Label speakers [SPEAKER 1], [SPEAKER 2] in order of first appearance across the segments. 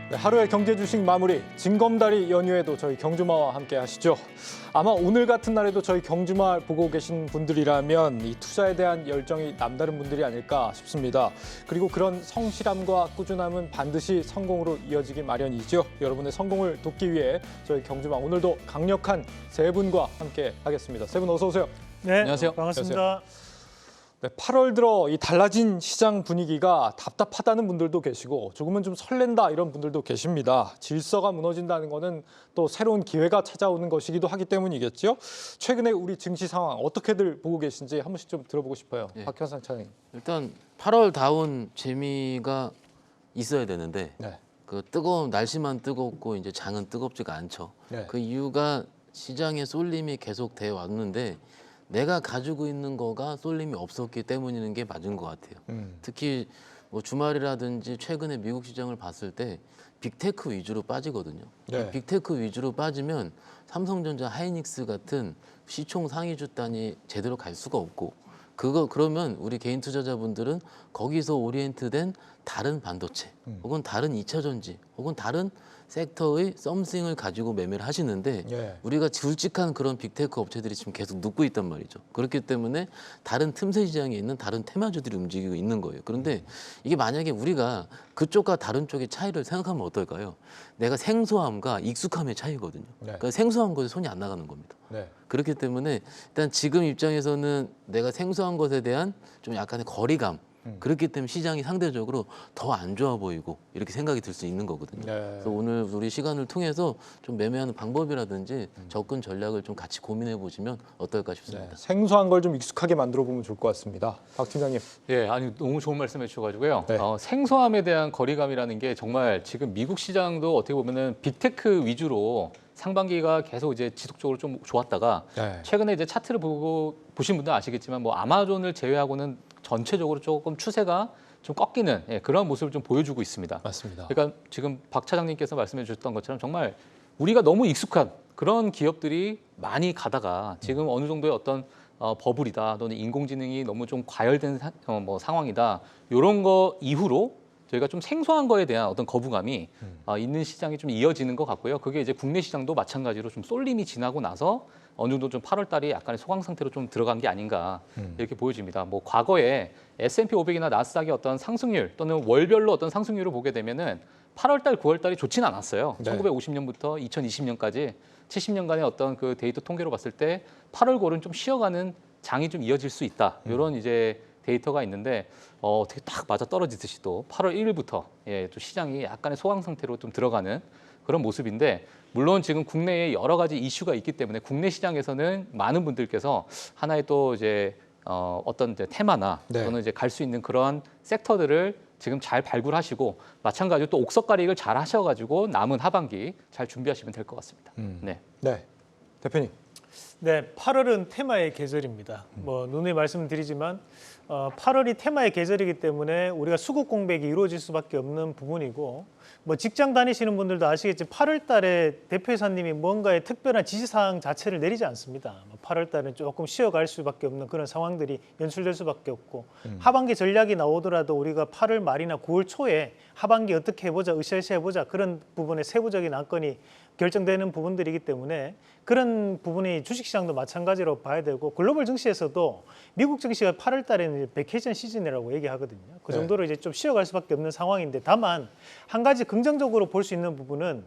[SPEAKER 1] 네, 하루의 경제 주식 마무리 징검다리 연휴에도 저희 경주마와 함께 하시죠. 아마 오늘 같은 날에도 저희 경주마 보고 계신 분들이라면 이 투자에 대한 열정이 남다른 분들이 아닐까 싶습니다. 그리고 그런 성실함과 꾸준함은 반드시 성공으로 이어지기 마련이죠. 여러분의 성공을 돕기 위해 저희 경주마 오늘도 강력한 세 분과 함께 하겠습니다. 세 분 어서 오세요.
[SPEAKER 2] 네,
[SPEAKER 3] 안녕하세요.
[SPEAKER 2] 반갑습니다.
[SPEAKER 1] 네, 8월 들어 이 달라진 시장 분위기가 답답하다는 분들도 계시고 조금은 좀 설렌다 이런 분들도 계십니다. 질서가 무너진다는 거는 또 새로운 기회가 찾아오는 것이기도 하기 때문이겠죠. 최근에 우리 증시 상황 어떻게들 보고 계신지 한 번씩 좀 들어보고 싶어요.
[SPEAKER 3] 예.
[SPEAKER 1] 박현상 차장님.
[SPEAKER 3] 일단 8월 다운 재미가 있어야 되는데
[SPEAKER 1] 네.
[SPEAKER 3] 그 뜨거운 날씨만 뜨겁고 이제 장은 뜨겁지가 않죠.
[SPEAKER 1] 네.
[SPEAKER 3] 그 이유가 시장의 쏠림이 계속 돼 왔는데 내가 가지고 있는 거가 쏠림이 없었기 때문인 게 맞은 것 같아요. 특히 뭐 주말이라든지 최근에 미국 시장을 봤을 때 빅테크 위주로 빠지거든요.
[SPEAKER 1] 네.
[SPEAKER 3] 빅테크 위주로 빠지면 삼성전자, 하이닉스 같은 시총 상위 주단이 제대로 갈 수가 없고 그러면 우리 개인 투자자분들은 거기서 오리엔트된 다른 반도체 혹은 다른 2차 전지 혹은 다른 섹터의 썸씽을 가지고 매매를 하시는데
[SPEAKER 1] 예.
[SPEAKER 3] 우리가 굵직한 그런 빅테크 업체들이 지금 계속 눕고 있단 말이죠. 그렇기 때문에 다른 틈새 시장에 있는 다른 테마주들이 움직이고 있는 거예요. 그런데 이게 만약에 우리가 그쪽과 다른 쪽의 차이를 생각하면 어떨까요? 내가 생소함과 익숙함의 차이거든요.
[SPEAKER 1] 네.
[SPEAKER 3] 그러니까 생소한 것에 손이 안 나가는 겁니다.
[SPEAKER 1] 네.
[SPEAKER 3] 그렇기 때문에 일단 지금 입장에서는 내가 생소한 것에 대한 좀 약간의 거리감 그렇기 때문에 시장이 상대적으로 더 안 좋아 보이고 이렇게 생각이 들 수 있는 거거든요.
[SPEAKER 1] 네.
[SPEAKER 3] 그래서 오늘 우리 시간을 통해서 좀 매매하는 방법이라든지 접근 전략을 좀 같이 고민해 보시면 어떨까
[SPEAKER 1] 네.
[SPEAKER 3] 싶습니다.
[SPEAKER 1] 생소한 걸 좀 익숙하게 만들어 보면 좋을 것 같습니다. 박 팀장님.
[SPEAKER 2] 예, 아니 너무 좋은 말씀해 주셔가지고요.
[SPEAKER 1] 네.
[SPEAKER 2] 생소함에 대한 거리감이라는 게 정말 지금 미국 시장도 어떻게 보면은 빅테크 위주로 상반기가 계속 이제 지속적으로 좀 좋았다가
[SPEAKER 1] 네.
[SPEAKER 2] 최근에 이제 차트를 보신 분들 아시겠지만 뭐 아마존을 제외하고는 전체적으로 조금 추세가 좀 꺾이는 그런 모습을 좀 보여주고 있습니다.
[SPEAKER 1] 맞습니다.
[SPEAKER 2] 그러니까 지금 박 차장님께서 말씀해 주셨던 것처럼 정말 우리가 너무 익숙한 그런 기업들이 많이 가다가 지금 어느 정도의 어떤 버블이다 또는 인공지능이 너무 좀 과열된 상황이다 이런 거 이후로 저희가 좀 생소한 거에 대한 어떤 거부감이 있는 시장이 좀 이어지는 것 같고요. 그게 이제 국내 시장도 마찬가지로 좀 쏠림이 지나고 나서 어느 정도 좀 8월 달이 약간의 소강 상태로 좀 들어간 게 아닌가 이렇게 보여집니다. 뭐 과거에 S&P 500이나 나스닥의 어떤 상승률 또는 월별로 어떤 상승률을 보게 되면은 8월 달, 9월 달이 좋지는 않았어요.
[SPEAKER 1] 네.
[SPEAKER 2] 1950년부터 2020년까지 70년간의 어떤 그 데이터 통계로 봤을 때 8월, 9월은 좀 쉬어가는 장이 좀 이어질 수 있다. 이런 이제 데이터가 있는데 어떻게 딱 맞아 떨어지듯이 또 8월 1일부터 또 시장이 약간의 소강 상태로 좀 들어가는 그런 모습인데 물론 지금 국내에 여러 가지 이슈가 있기 때문에 국내 시장에서는 많은 분들께서 하나의 또 이제 어떤 이제 테마나
[SPEAKER 1] 네.
[SPEAKER 2] 또는 이제 갈 수 있는 그런 섹터들을 지금 잘 발굴하시고 마찬가지로 또 옥석가리를 잘 하셔가지고 남은 하반기 잘 준비하시면 될 것 같습니다. 네.
[SPEAKER 1] 네. 대표님.
[SPEAKER 4] 네, 8월은 테마의 계절입니다. 뭐 누누이 말씀드리지만 8월이 테마의 계절이기 때문에 우리가 수급 공백이 이루어질 수밖에 없는 부분이고 뭐 직장 다니시는 분들도 아시겠지만 8월 달에 대표이사님이 뭔가의 특별한 지시사항 자체를 내리지 않습니다. 8월 달은 조금 쉬어갈 수밖에 없는 그런 상황들이 연출될 수밖에 없고 하반기 전략이 나오더라도 우리가 8월 말이나 9월 초에 하반기 어떻게 해보자, 으쌰으쌰 해보자 그런 부분의 세부적인 안건이 결정되는 부분들이기 때문에 그런 부분이 주식시장도 마찬가지로 봐야 되고 글로벌 증시에서도 미국 증시가 8월 달에는 베케이션 시즌이라고 얘기하거든요. 그 정도로 이제 좀 쉬어갈 수밖에 없는 상황인데 다만 한 가지 긍정적으로 볼 수 있는 부분은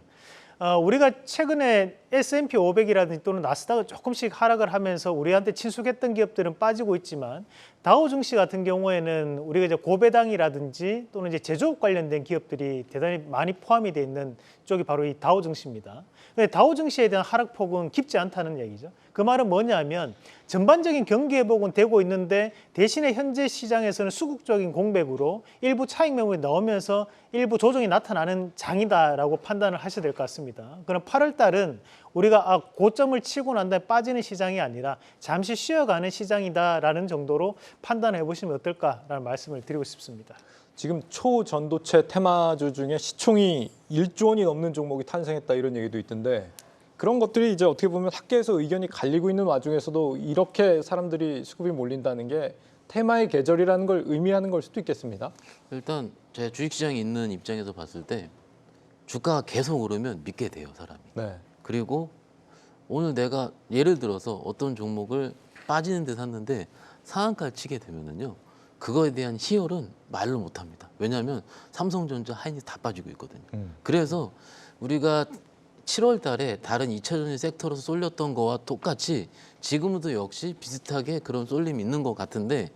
[SPEAKER 4] 우리가 최근에 S&P 500이라든지 또는 나스닥을 조금씩 하락을 하면서 우리한테 친숙했던 기업들은 빠지고 있지만 다우 증시 같은 경우에는 우리가 이제 고배당이라든지 또는 이제 제조업 관련된 기업들이 대단히 많이 포함이 돼 있는 쪽이 바로 이 다우 증시입니다. 근데 다우 증시에 대한 하락폭은 깊지 않다는 얘기죠. 그 말은 뭐냐면 전반적인 경기 회복은 되고 있는데 대신에 현재 시장에서는 수급적인 공백으로 일부 차익 매물이 나오면서 일부 조정이 나타나는 장이다라고 판단을 하셔야 될 것 같습니다. 그럼 8월 달은 우리가 고점을 치고 난 다음에 빠지는 시장이 아니라 잠시 쉬어가는 시장이다라는 정도로 판단해 보시면 어떨까라는 말씀을 드리고 싶습니다.
[SPEAKER 1] 지금 초전도체 테마주 중에 시총이 1조 원이 넘는 종목이 탄생했다 이런 얘기도 있던데 그런 것들이 이제 어떻게 보면 학계에서 의견이 갈리고 있는 와중에서도 이렇게 사람들이 수급이 몰린다는 게 테마의 계절이라는 걸 의미하는 걸 수도 있겠습니다.
[SPEAKER 3] 일단 제 주식시장에 있는 입장에서 봤을 때 주가가 계속 오르면 믿게 돼요, 사람이.
[SPEAKER 1] 네.
[SPEAKER 3] 그리고 오늘 내가 예를 들어서 어떤 종목을 빠지는 데 샀는데 상한가를 치게 되면은요, 그거에 대한 희열은 말로 못합니다. 왜냐하면 삼성전자, 하이닉스 다 빠지고 있거든요. 그래서 우리가 7월 달에 다른 2차전지 섹터로서 쏠렸던 거와 똑같이 지금도 역시 비슷하게 그런 쏠림이 있는 것 같은데,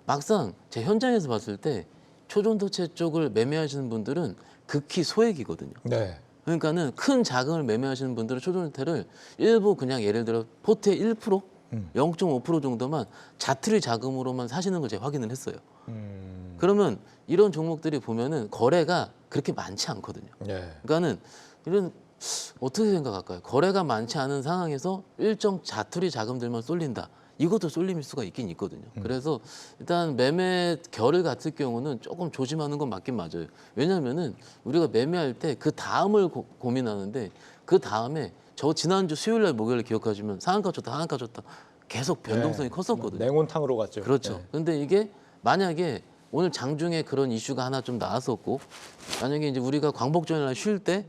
[SPEAKER 3] 막상 제 현장에서 봤을 때 초전도체 쪽을 매매하시는 분들은 극히 소액이거든요.
[SPEAKER 1] 네.
[SPEAKER 3] 그러니까는 큰 자금을 매매하시는 분들은 초전도체를 일부 그냥 예를 들어 포트의 1%, 0.5% 정도만 자투리 자금으로만 사시는 걸 제가 확인을 했어요. 그러면 이런 종목들이 보면은 거래가 그렇게 많지 않거든요.
[SPEAKER 1] 네.
[SPEAKER 3] 그러니까는 이런 어떻게 생각할까요? 거래가 많지 않은 상황에서 일정 자투리 자금들만 쏠린다. 이것도 쏠림일 수가 있긴 있거든요. 그래서 일단 매매 결을 같을 경우는 조금 조심하는 건 맞긴 맞아요. 왜냐하면은 우리가 매매할 때 그 다음을 고민하는데, 그 다음에 저 지난주 수요일 날 목요일 기억하시면 상한가 줬다 하한가 줬다 계속 변동성이 컸었거든요.
[SPEAKER 1] 냉온탕으로 갔죠.
[SPEAKER 3] 그렇죠.
[SPEAKER 1] 네.
[SPEAKER 3] 근데 이게 만약에 오늘 장중에 그런 이슈가 하나 좀 나왔었고, 만약에 이제 우리가 광복절날 쉴 때,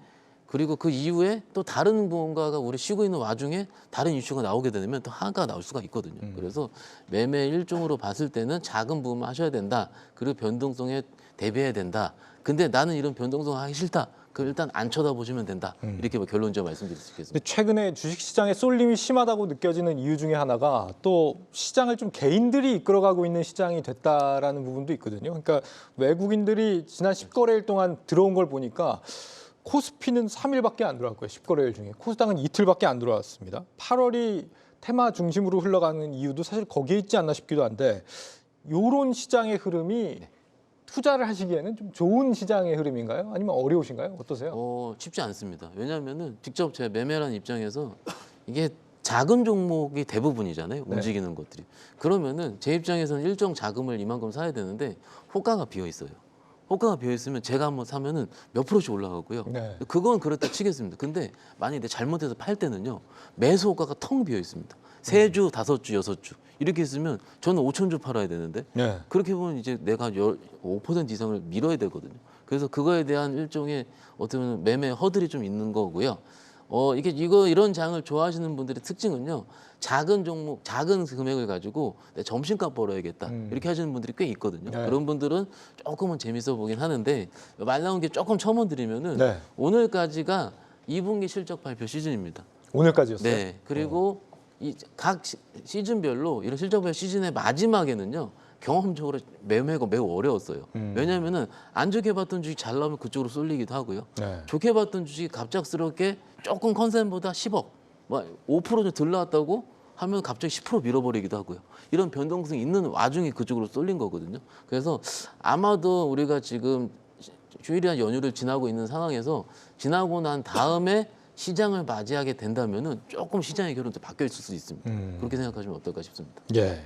[SPEAKER 3] 그리고 그 이후에 또 다른 무언가가 우리 쉬고 있는 와중에 다른 이슈가 나오게 되면 또 하한가가 나올 수가 있거든요. 그래서 매매 일종으로 봤을 때는 작은 부분만 하셔야 된다. 그리고 변동성에 대비해야 된다. 근데 나는 이런 변동성 하기 싫다. 그럼 일단 안 쳐다보시면 된다. 이렇게 결론적으로 말씀드릴 수 있겠습니다.
[SPEAKER 1] 근데 최근에 주식시장의 쏠림이 심하다고 느껴지는 이유 중에 하나가 또 시장을 좀 개인들이 이끌어가고 있는 시장이 됐다라는 부분도 있거든요. 그러니까 외국인들이 지난 10거래일 동안 들어온 걸 보니까 코스피는 3일밖에 안 들어왔고요. 10거래일 중에. 코스닥은 이틀밖에 안 들어왔습니다. 8월이 테마 중심으로 흘러가는 이유도 사실 거기에 있지 않나 싶기도 한데, 이런 시장의 흐름이 투자를 하시기에는 좀 좋은 시장의 흐름인가요? 아니면 어려우신가요? 어떠세요?
[SPEAKER 3] 쉽지 않습니다. 왜냐하면은 직접 제가 매매라는 입장에서 이게 작은 종목이 대부분이잖아요. 움직이는 것들이. 그러면은 제 입장에서는 일정 자금을 이만큼 사야 되는데 호가가 비어 있어요. 호가가 비어 있으면 제가 한번 사면은 몇 프로씩 올라가고요.
[SPEAKER 1] 네.
[SPEAKER 3] 그건 그렇다 치겠습니다. 근데 만약에 내가 잘못해서 팔 때는요, 매수 호가가 텅 비어 있습니다. 3주, 5주, 6주 이렇게 있으면 저는 5,000주 팔아야 되는데,
[SPEAKER 1] 네.
[SPEAKER 3] 그렇게 보면 이제 내가 5% 이상을 밀어야 되거든요. 그래서 그거에 대한 일종의 어떻게 보면 매매 허들이 좀 있는 거고요. 이런 장을 좋아하시는 분들의 특징은요, 작은 종목, 작은 금액을 가지고 내 점심값 벌어야겠다 이렇게 하시는 분들이 꽤 있거든요.
[SPEAKER 1] 네.
[SPEAKER 3] 그런 분들은 조금은 재밌어 보긴 하는데, 말 나온 게 조금 첨언드리면은
[SPEAKER 1] 네.
[SPEAKER 3] 오늘까지가 2분기 실적 발표 시즌입니다.
[SPEAKER 1] 오늘까지였어요?
[SPEAKER 3] 네. 그리고 각 시즌별로 이런 실적 발표 시즌의 마지막에는요, 경험적으로 매매가 매우 어려웠어요. 왜냐하면은 안 좋게 봤던 주식 잘 나오면 그쪽으로 쏠리기도 하고요.
[SPEAKER 1] 네.
[SPEAKER 3] 좋게 봤던 주식이 갑작스럽게 조금 컨센보다 10억, 뭐 5% 덜 나왔다고 하면 갑자기 10% 밀어버리기도 하고요. 이런 변동성이 있는 와중에 그쪽으로 쏠린 거거든요. 그래서 아마도 우리가 지금 휴일이나 연휴를 지나고 있는 상황에서 지나고 난 다음에 시장을 맞이하게 된다면은 조금 시장의 결론도 바뀌어 있을 수 있습니다. 그렇게 생각하시면 어떨까 싶습니다.
[SPEAKER 1] 예.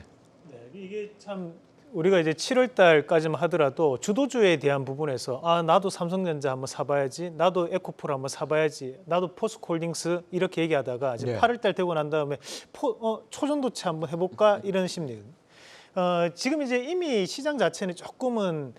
[SPEAKER 4] 네, 이게 참 우리가 이제 7월 달까지만 하더라도 주도주에 대한 부분에서 나도 삼성전자 한번 사봐야지, 나도 에코프로 한번 사봐야지, 나도 포스코홀딩스 이렇게 얘기하다가 이제
[SPEAKER 1] 네.
[SPEAKER 4] 8월 달 되고 난 다음에 초전도체 한번 해볼까 이런 심리거든요. 지금 이제 이미 시장 자체는 조금은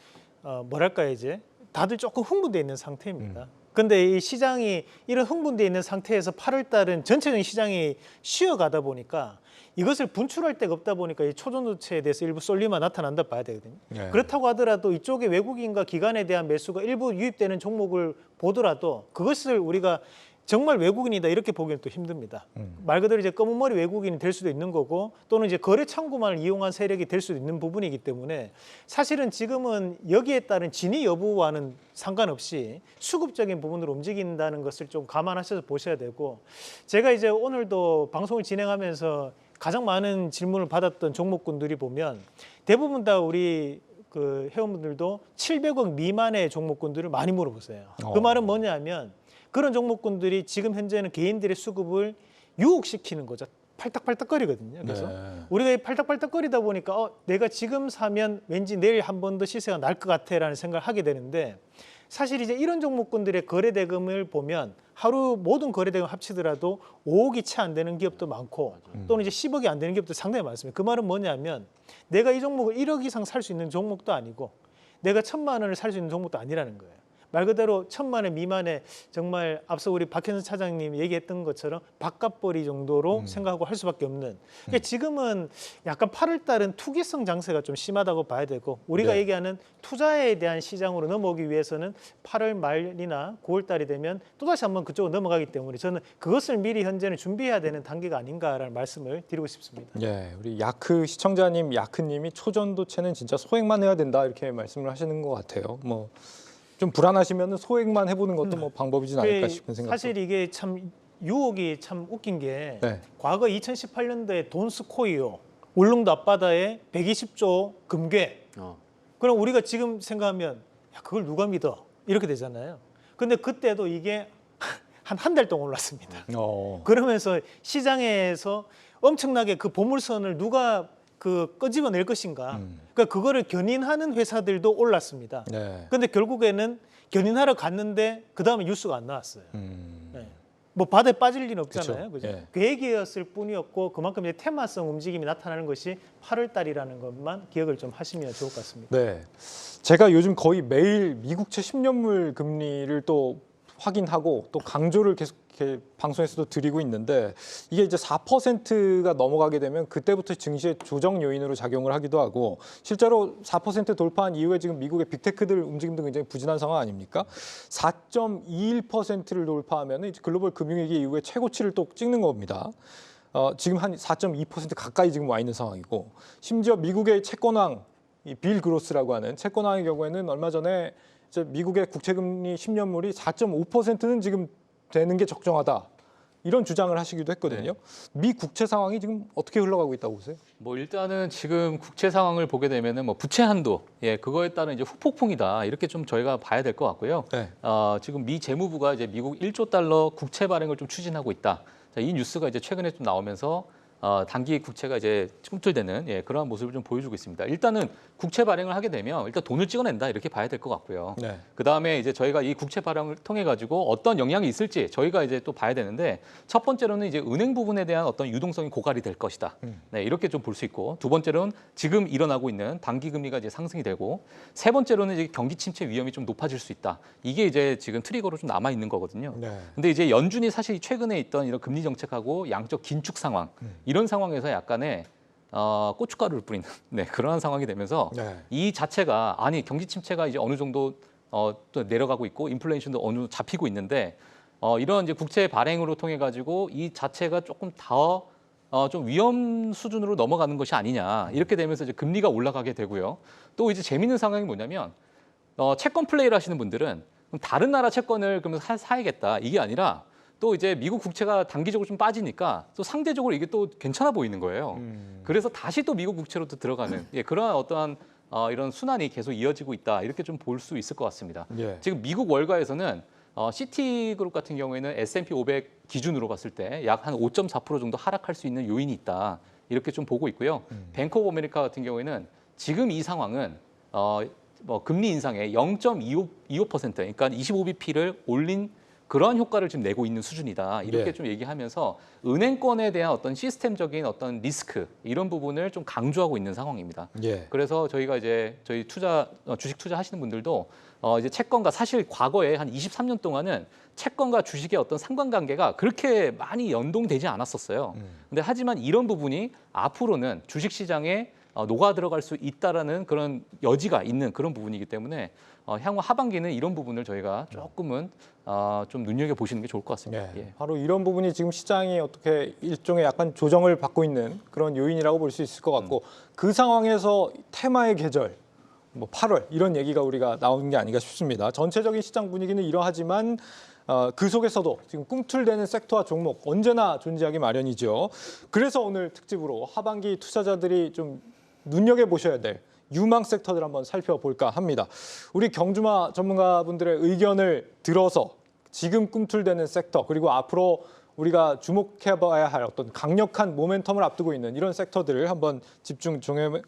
[SPEAKER 4] 뭐랄까 이제 다들 조금 흥분돼 있는 상태입니다. 근데 이 시장이 이런 흥분돼 있는 상태에서 8월 달은 전체적인 시장이 쉬어가다 보니까 이것을 분출할 데가 없다 보니까 이 초전도체에 대해서 일부 쏠림이 나타난다 봐야 되거든요.
[SPEAKER 1] 네.
[SPEAKER 4] 그렇다고 하더라도 이쪽에 외국인과 기관에 대한 매수가 일부 유입되는 종목을 보더라도 그것을 우리가 정말 외국인이다 이렇게 보기는 또 힘듭니다. 말 그대로 이제 검은 머리 외국인이 될 수도 있는 거고, 또는 이제 거래 창구만을 이용한 세력이 될 수도 있는 부분이기 때문에 사실은 지금은 여기에 따른 진위 여부와는 상관없이 수급적인 부분으로 움직인다는 것을 좀 감안하셔서 보셔야 되고, 제가 이제 오늘도 방송을 진행하면서 가장 많은 질문을 받았던 종목군들이 보면 대부분 다 우리 그 회원분들도 700억 미만의 종목군들을 많이 물어보세요. 그 말은 뭐냐면 그런 종목군들이 지금 현재는 개인들의 수급을 유혹시키는 거죠. 팔딱팔딱거리거든요. 그래서
[SPEAKER 1] 네.
[SPEAKER 4] 우리가 이 팔딱팔딱거리다 보니까 내가 지금 사면 왠지 내일 한 번 더 시세가 날 것 같아라는 생각을 하게 되는데, 사실 이제 이런 종목군들의 거래 대금을 보면 하루 모든 거래 대금 합치더라도 5억이 채 안 되는 기업도 많고, 또는 이제 10억이 안 되는 기업도 상당히 많습니다. 그 말은 뭐냐면 내가 이 종목을 1억 이상 살 수 있는 종목도 아니고 내가 1,000만 원을 살 수 있는 종목도 아니라는 거예요. 말 그대로 1,000만 원 미만의 정말 앞서 우리 박현선 차장님 얘기했던 것처럼 바깥벌이 정도로 생각하고 할 수밖에 없는. 그러니까 지금은 약간 8월 달은 투기성 장세가 좀 심하다고 봐야 되고 우리가
[SPEAKER 1] 네.
[SPEAKER 4] 얘기하는 투자에 대한 시장으로 넘어오기 위해서는 8월 말이나 9월 달이 되면 또다시 한번 그쪽으로 넘어가기 때문에 저는 그것을 미리 현재는 준비해야 되는 단계가 아닌가라는 말씀을 드리고 싶습니다.
[SPEAKER 1] 예, 우리 야크 시청자님, 야크님이 초전도체는 진짜 소액만 해야 된다 이렇게 말씀을 하시는 것 같아요. 뭐 좀 불안하시면 소액만 해보는 것도 뭐 방법이진 않을까 싶은 생각.
[SPEAKER 4] 사실 이게 참 유혹이 참 웃긴 게
[SPEAKER 1] 네.
[SPEAKER 4] 과거 2018년도에 돈스코이오 울릉도 앞바다에 120조 금괴. 그럼 우리가 지금 생각하면 야, 그걸 누가 믿어? 이렇게 되잖아요. 근데 그때도 이게 한 달 동안 올랐습니다. 그러면서 시장에서 엄청나게 그 보물선을 누가 그 끄집어낼 것인가. 그러니까 그거를 견인하는 회사들도 올랐습니다.
[SPEAKER 1] 네.
[SPEAKER 4] 근데 결국에는 견인하러 갔는데 그 다음에 뉴스가 안 나왔어요. 네. 뭐 바다에 빠질 일은 없잖아요.
[SPEAKER 1] 그쵸.
[SPEAKER 4] 그죠?
[SPEAKER 1] 예.
[SPEAKER 4] 그 얘기였을 뿐이었고 그만큼 이제 테마성 움직임이 나타나는 것이 8월 달이라는 것만 기억을 좀 하시면 좋을 것 같습니다.
[SPEAKER 1] 네. 제가 요즘 거의 매일 미국채 10년물 금리를 또 확인하고 또 강조를 계속 이렇게 방송에서도 드리고 있는데 이게 이제 4%가 넘어가게 되면 그때부터 증시의 조정 요인으로 작용을 하기도 하고 실제로 4% 돌파한 이후에 지금 미국의 빅테크들 움직임도 굉장히 부진한 상황 아닙니까? 4.21%를 돌파하면 글로벌 금융위기 이후에 최고치를 또 찍는 겁니다. 지금 한 4.2% 가까이 지금 와 있는 상황이고 심지어 미국의 채권왕 이 빌 그로스라고 하는 채권왕의 경우에는 얼마 전에 이제 미국의 국채금리 10년물이 4.5%는 지금 되는 게 적정하다. 이런 주장을 하시기도 했거든요. 미 국채 상황이 지금 어떻게 흘러가고 있다고 보세요?
[SPEAKER 2] 뭐 일단은 지금 국채 상황을 보게 되면은 뭐 부채 한도, 예, 그거에 따른 이제 후폭풍이다 이렇게 좀 저희가 봐야 될 것 같고요.
[SPEAKER 1] 네.
[SPEAKER 2] 지금 미 재무부가 이제 미국 1조 달러 국채 발행을 좀 추진하고 있다. 자, 이 뉴스가 이제 최근에 좀 나오면서 단기 국채가 이제 꿈틀대는 그러한 모습을 좀 보여주고 있습니다. 일단은 국채 발행을 하게 되면 일단 돈을 찍어낸다 이렇게 봐야 될 것 같고요.
[SPEAKER 1] 네.
[SPEAKER 2] 그 다음에 이제 저희가 이 국채 발행을 통해 가지고 어떤 영향이 있을지 저희가 이제 또 봐야 되는데 첫 번째로는 이제 은행 부분에 대한 어떤 유동성이 고갈이 될 것이다. 네, 이렇게 좀 볼 수 있고 두 번째로는 지금 일어나고 있는 단기 금리가 이제 상승이 되고 세 번째로는 이제 경기 침체 위험이 좀 높아질 수 있다. 이게 이제 지금 트리거로 좀 남아 있는 거거든요.
[SPEAKER 1] 네.
[SPEAKER 2] 근데 이제 연준이 사실 최근에 있던 이런 금리 정책하고 양적 긴축 상황 이런 상황에서 약간의 고춧가루를 뿌리는 그러한 상황이 되면서
[SPEAKER 1] 네.
[SPEAKER 2] 이 자체가 아니 경기 침체가 이제 어느 정도 또 내려가고 있고 인플레이션도 어느 정도 잡히고 있는데 이런 이제 국채 발행으로 통해 가지고 이 자체가 조금 더 좀 위험 수준으로 넘어가는 것이 아니냐 이렇게 되면서 이제 금리가 올라가게 되고요. 또 이제 재밌는 상황이 뭐냐면 채권 플레이를 하시는 분들은 그럼 다른 나라 채권을 그러면 사야겠다 이게 아니라 또 이제 미국 국채가 단기적으로 좀 빠지니까 또 상대적으로 이게 또 괜찮아 보이는 거예요. 그래서 다시 또 미국 국채로 또 들어가는 그러한 어떠한 이런 순환이 계속 이어지고 있다 이렇게 좀 볼 수 있을 것 같습니다.
[SPEAKER 1] 예.
[SPEAKER 2] 지금 미국 월가에서는 시티그룹 같은 경우에는 S&P 500 기준으로 봤을 때 약 한 5.4% 정도 하락할 수 있는 요인이 있다 이렇게 좀 보고 있고요. 뱅크 오브 아메리카 같은 경우에는 지금 이 상황은 뭐 금리 인상에 0.25% 그러니까 25bp를 올린 그러한 효과를 지금 내고 있는 수준이다. 이렇게
[SPEAKER 1] 네.
[SPEAKER 2] 좀 얘기하면서 은행권에 대한 어떤 시스템적인 어떤 리스크 이런 부분을 좀 강조하고 있는 상황입니다.
[SPEAKER 1] 예.
[SPEAKER 2] 그래서 저희가 이제 저희 주식 투자 하시는 분들도 이제 채권과 사실 과거에 한 23년 동안은 채권과 주식의 어떤 상관관계가 그렇게 많이 연동되지 않았었어요. 근데 하지만 이런 부분이 앞으로는 주식 시장에 녹아 들어갈 수 있다라는 그런 여지가 있는 그런 부분이기 때문에 향후 하반기는 이런 부분을 저희가 조금은 좀 눈여겨 보시는 게 좋을 것 같습니다.
[SPEAKER 1] 예.
[SPEAKER 2] 예.
[SPEAKER 1] 바로 이런 부분이 지금 시장이 어떻게 일종의 약간 조정을 받고 있는 그런 요인이라고 볼 수 있을 것 같고 그 상황에서 테마의 계절 뭐 8월 이런 얘기가 우리가 나오는 게 아닌가 싶습니다. 전체적인 시장 분위기는 이러하지만 그 속에서도 지금 꿈틀대는 섹터와 종목 언제나 존재하기 마련이죠. 그래서 오늘 특집으로 하반기 투자자들이 좀 눈여겨보셔야 될 유망 섹터들 한번 살펴볼까 합니다. 우리 경주마 전문가분들의 의견을 들어서 지금 꿈틀대는 섹터 그리고 앞으로 우리가 주목해봐야 할 어떤 강력한 모멘텀을 앞두고 있는 이런 섹터들을 한번 집중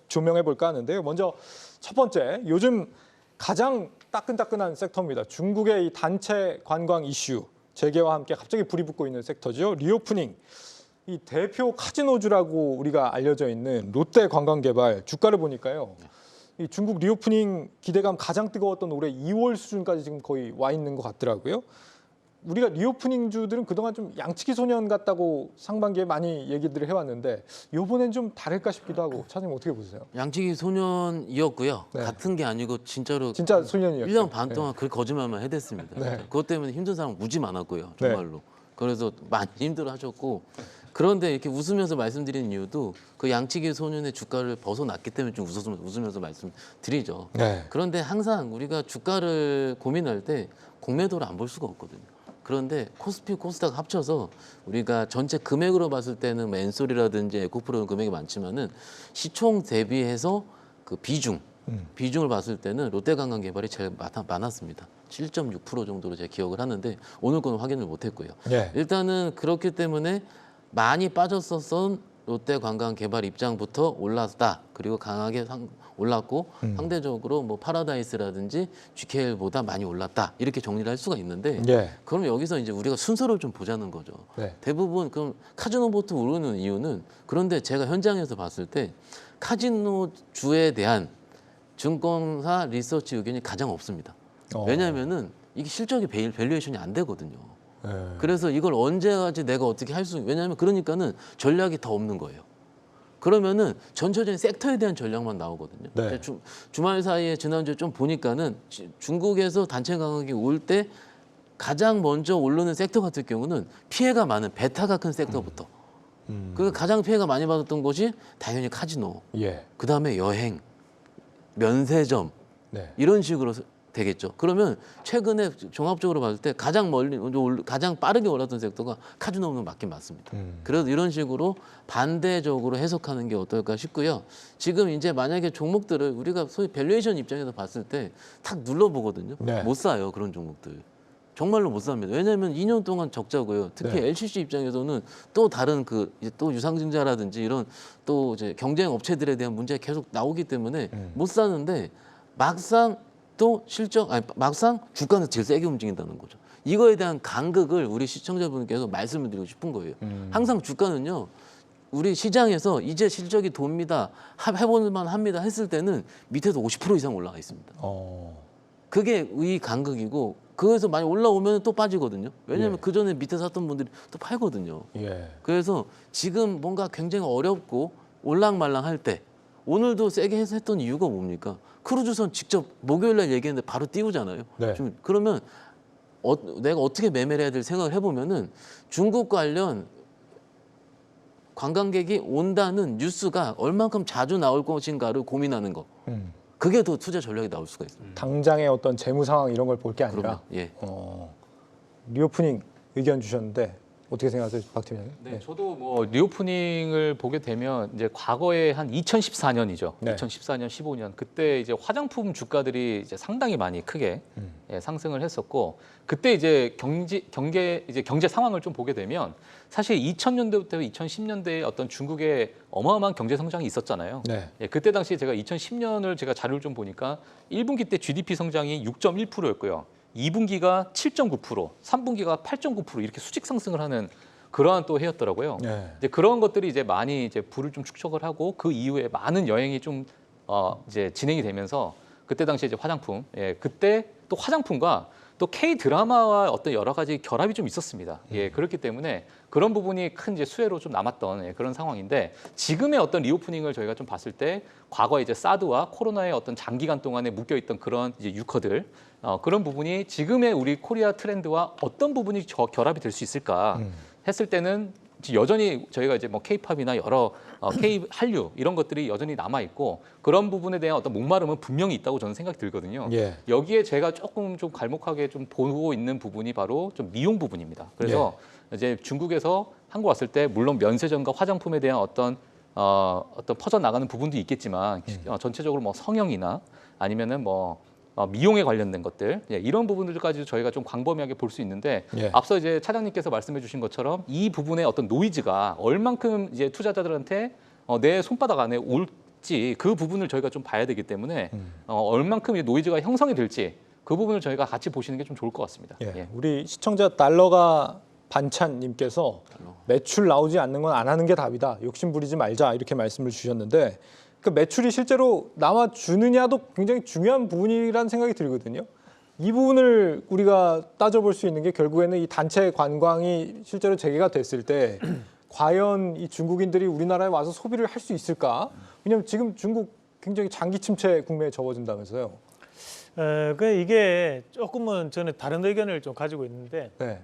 [SPEAKER 1] 조명해볼까 하는데요. 먼저 첫 번째, 요즘 가장 따끈따끈한 섹터입니다. 중국의 이 단체 관광 이슈 재개와 함께 갑자기 불이 붙고 있는 섹터죠. 리오프닝. 이 대표 카지노주라고 우리가 알려져 있는 롯데 관광개발 주가를 보니까요. 이 중국 리오프닝 기대감 가장 뜨거웠던 올해 2월 수준까지 지금 거의 와 있는 것 같더라고요. 우리가 리오프닝주들은 그동안 좀 양치기 소년 같다고 상반기에 많이 얘기들을 해왔는데 이번엔 좀 다를까 싶기도 하고 차장님 어떻게 보세요?
[SPEAKER 3] 양치기 소년이었고요.
[SPEAKER 1] 네.
[SPEAKER 3] 같은 게 아니고 진짜로
[SPEAKER 1] 진짜 소년이었죠.
[SPEAKER 3] 1년 반 동안 그 거짓말만 해댔습니다.
[SPEAKER 1] 네.
[SPEAKER 3] 그것 때문에 힘든 사람 무지 많았고요. 정말로. 그래서 많이 힘들어하셨고 그런데 이렇게 웃으면서 말씀드리는 이유도 그 양치기 소년의 주가를 벗어났기 때문에 좀 웃으면서 말씀드리죠.
[SPEAKER 1] 네.
[SPEAKER 3] 그런데 항상 우리가 주가를 고민할 때 공매도를 안 볼 수가 없거든요. 그런데 코스피, 코스닥 합쳐서 우리가 전체 금액으로 봤을 때는 뭐 엔솔이라든지 에코프로는 금액이 많지만은 시총 대비해서 그 비중을 봤을 때는 롯데관광개발이 제일 많았습니다. 7.6% 정도로 제가 기억을 하는데 오늘 거는 확인을 못했고요.
[SPEAKER 1] 네.
[SPEAKER 3] 일단은 그렇기 때문에 많이 빠졌었던 롯데관광개발 입장부터 올랐다. 그리고 강하게 올랐고 상대적으로 뭐 파라다이스라든지 GKL보다 많이 올랐다. 이렇게 정리를 할 수가 있는데
[SPEAKER 1] 예.
[SPEAKER 3] 그럼 여기서 이제 우리가 순서를 좀 보자는 거죠.
[SPEAKER 1] 네.
[SPEAKER 3] 대부분 그럼 카지노부터 오르는 이유는 그런데 제가 현장에서 봤을 때 카지노주에 대한 증권사 리서치 의견이 가장 없습니다. 왜냐하면은 이게 실적이 밸류에이션이 안 되거든요.
[SPEAKER 1] 네.
[SPEAKER 3] 그래서 이걸 언제까지 내가 어떻게 할 수, 왜냐하면 그러니까는 전략이 더 없는 거예요. 그러면은 전체적인 섹터에 대한 전략만 나오거든요.
[SPEAKER 1] 네.
[SPEAKER 3] 주말 사이에 지난주에 좀 보니까는 중국에서 단체 강하게 올 때 가장 먼저 오르는 섹터 같은 경우는 피해가 많은 베타가 큰 섹터부터. 그 가장 피해가 많이 받았던 것이 당연히 카지노,
[SPEAKER 1] 예.
[SPEAKER 3] 그 다음에 여행, 면세점
[SPEAKER 1] 네.
[SPEAKER 3] 이런 식으로 되겠죠. 그러면 최근에 종합적으로 봤을 때 가장 가장 빠르게 올랐던 섹터가 카지노는 맞긴 맞습니다. 그래서 이런 식으로 반대적으로 해석하는 게 어떨까 싶고요. 지금 이제 만약에 종목들을 우리가 소위 밸류에이션 입장에서 봤을 때 탁 눌러보거든요.
[SPEAKER 1] 네.
[SPEAKER 3] 못 사요 그런 종목들. 정말로 못 삽니다. 왜냐하면 2년 동안 적자고요. 특히
[SPEAKER 1] 네.
[SPEAKER 3] LCC 입장에서는 또 다른 이제 또 유상증자라든지 이런 또 이제 경쟁 업체들에 대한 문제가 계속 나오기 때문에 못 사는데 막상 또 막상 주가는 제일 세게 움직인다는 거죠. 이거에 대한 간극을 우리 시청자분께서 말씀을 드리고 싶은 거예요. 항상 주가는요. 우리 시장에서 이제 실적이 돕니다. 해볼만 합니다 했을 때는 밑에도 50% 이상 올라가 있습니다. 그게 이 간극이고 그거에서 많이 올라오면 또 빠지거든요. 왜냐하면
[SPEAKER 1] 예.
[SPEAKER 3] 그 전에 밑에 샀던 분들이 또 팔거든요.
[SPEAKER 1] 예.
[SPEAKER 3] 그래서 지금 뭔가 굉장히 어렵고 올랑말랑 할 때 오늘도 세게 했던 이유가 뭡니까? 크루즈선 직접 목요일 날 얘기했는데 바로 띄우잖아요.
[SPEAKER 1] 네.
[SPEAKER 3] 좀 그러면 내가 어떻게 매매를 해야 될 생각을 해보면은 중국 관련 관광객이 온다는 뉴스가 얼만큼 자주 나올 것인가를 고민하는 거. 그게 더 투자 전략이 나올 수가 있습니다.
[SPEAKER 1] 당장의 어떤 재무 상황 이런 걸 볼 게
[SPEAKER 3] 그럼요.
[SPEAKER 1] 아니라
[SPEAKER 3] 예.
[SPEAKER 1] 리오프닝 의견 주셨는데 어떻게 생각하세요, 박 팀장님?
[SPEAKER 2] 네, 저도 뭐 리오프닝을 보게 되면 이제 과거에 한 2014년이죠.
[SPEAKER 1] 네.
[SPEAKER 2] 2014년, 15년 그때 이제 화장품 주가들이 이제 상당히 많이 크게 상승을 했었고 그때 이제 경제 상황을 좀 보게 되면 사실 2000년대부터 2010년대에 어떤 중국의 어마어마한 경제 성장이 있었잖아요.
[SPEAKER 1] 네.
[SPEAKER 2] 예, 그때 당시 제가 2010년을 제가 자료를 좀 보니까 1분기 때 GDP 성장이 6.1%였고요. 2분기가 7.9%, 3분기가 8.9% 이렇게 수직 상승을 하는 그러한 또 해였더라고요.
[SPEAKER 1] 네.
[SPEAKER 2] 이제 그런 것들이 이제 많이 이제 불을 좀 축적을 하고 그 이후에 많은 여행이 좀 이제 진행이 되면서 그때 당시에 이제 화장품, 그때 또 화장품과 또 K 드라마와 어떤 여러 가지 결합이 좀 있었습니다. 그렇기 때문에 그런 부분이 큰 이제 수혜로 좀 남았던 그런 상황인데 지금의 어떤 리오프닝을 저희가 좀 봤을 때 과거 이제 사드와 코로나의 어떤 장기간 동안에 묶여 있던 그런 이제 유커들 그런 부분이 지금의 우리 코리아 트렌드와 어떤 부분이 결합이 될 수 있을까 했을 때는 여전히 저희가 이제 뭐 K-팝이나 여러 K 한류 이런 것들이 여전히 남아 있고 그런 부분에 대한 어떤 목마름은 분명히 있다고 저는 생각이 들거든요.
[SPEAKER 1] 예.
[SPEAKER 2] 여기에 제가 조금 좀 갈목하게 좀 보고 있는 부분이 바로 좀 미용 부분입니다. 그래서 이제 중국에서 한국 왔을 때 물론 면세점과 화장품에 대한 어떤 퍼져 나가는 부분도 있겠지만 전체적으로 뭐 성형이나 아니면은 뭐 미용에 관련된 것들 이런 부분들까지 저희가 좀 광범위하게 볼 수 있는데
[SPEAKER 1] 예.
[SPEAKER 2] 앞서 이제 차장님께서 말씀해주신 것처럼 이 부분의 어떤 노이즈가 얼만큼 이제 투자자들한테 내 손바닥 안에 올지 그 부분을 저희가 좀 봐야 되기 때문에 얼만큼 이 노이즈가 형성이 될지 그 부분을 저희가 같이 보시는 게 좀 좋을 것 같습니다.
[SPEAKER 1] 예. 우리 시청자 달러가 반찬님께서 매출 나오지 않는 건 안 하는 게 답이다. 욕심 부리지 말자 이렇게 말씀을 주셨는데 그 매출이 실제로 남아주느냐도 굉장히 중요한 부분이라는 생각이 들거든요. 이 부분을 우리가 따져볼 수 있는 게 결국에는 이 단체 관광이 실제로 재개가 됐을 때 과연 이 중국인들이 우리나라에 와서 소비를 할 수 있을까? 왜냐하면 지금 중국 굉장히 장기 침체 국면에 접어든다면서요.
[SPEAKER 4] 이게 조금은 저는 다른 의견을 좀 가지고 있는데
[SPEAKER 1] 네.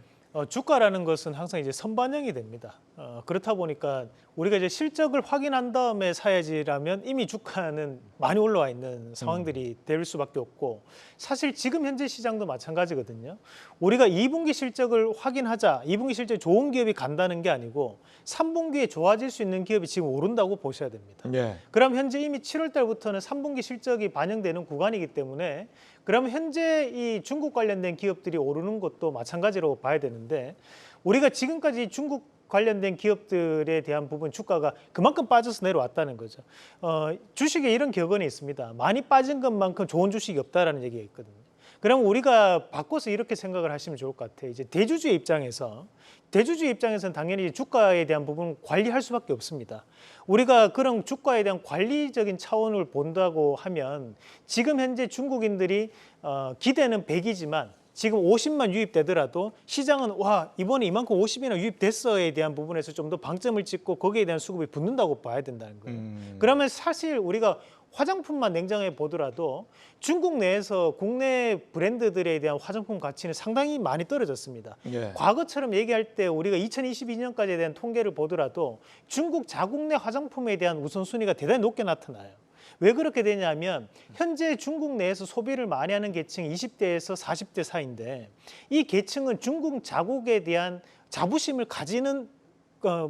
[SPEAKER 4] 주가라는 것은 항상 이제 선반영이 됩니다. 그렇다 보니까 우리가 이제 실적을 확인한 다음에 사야지라면 이미 주가는 많이 올라와 있는 상황들이 될 수밖에 없고 사실 지금 현재 시장도 마찬가지거든요. 우리가 2분기 실적을 확인하자, 2분기 실적이 좋은 기업이 간다는 게 아니고 3분기에 좋아질 수 있는 기업이 지금 오른다고 보셔야 됩니다.
[SPEAKER 1] 예.
[SPEAKER 4] 그럼 현재 이미 7월 달부터는 3분기 실적이 반영되는 구간이기 때문에 그럼 현재 이 중국 관련된 기업들이 오르는 것도 마찬가지로 봐야 되는데 우리가 지금까지 중국 관련된 기업들에 대한 부분 주가가 그만큼 빠져서 내려왔다는 거죠. 주식에 이런 격언이 있습니다. 많이 빠진 것만큼 좋은 주식이 없다라는 얘기가 있거든요. 그럼 우리가 바꿔서 이렇게 생각을 하시면 좋을 것 같아요. 이제 대주주의 입장에서는 당연히 주가에 대한 부분 관리할 수밖에 없습니다. 우리가 그런 주가에 대한 관리적인 차원을 본다고 하면 지금 현재 중국인들이 기대는 100이지만 지금 50만 유입되더라도 시장은 와 이번에 이만큼 50이나 유입됐어에 대한 부분에서 좀 더 방점을 찍고 거기에 대한 수급이 붙는다고 봐야 된다는 거예요. 그러면 사실 우리가 화장품만 냉정해 보더라도 중국 내에서 국내 브랜드들에 대한 화장품 가치는 상당히 많이 떨어졌습니다.
[SPEAKER 1] 예.
[SPEAKER 4] 과거처럼 얘기할 때 우리가 2022년까지에 대한 통계를 보더라도 중국 자국 내 화장품에 대한 우선순위가 대단히 높게 나타나요. 왜 그렇게 되냐면 현재 중국 내에서 소비를 많이 하는 계층이 20대에서 40대 사이인데 이 계층은 중국 자국에 대한 자부심을 가지는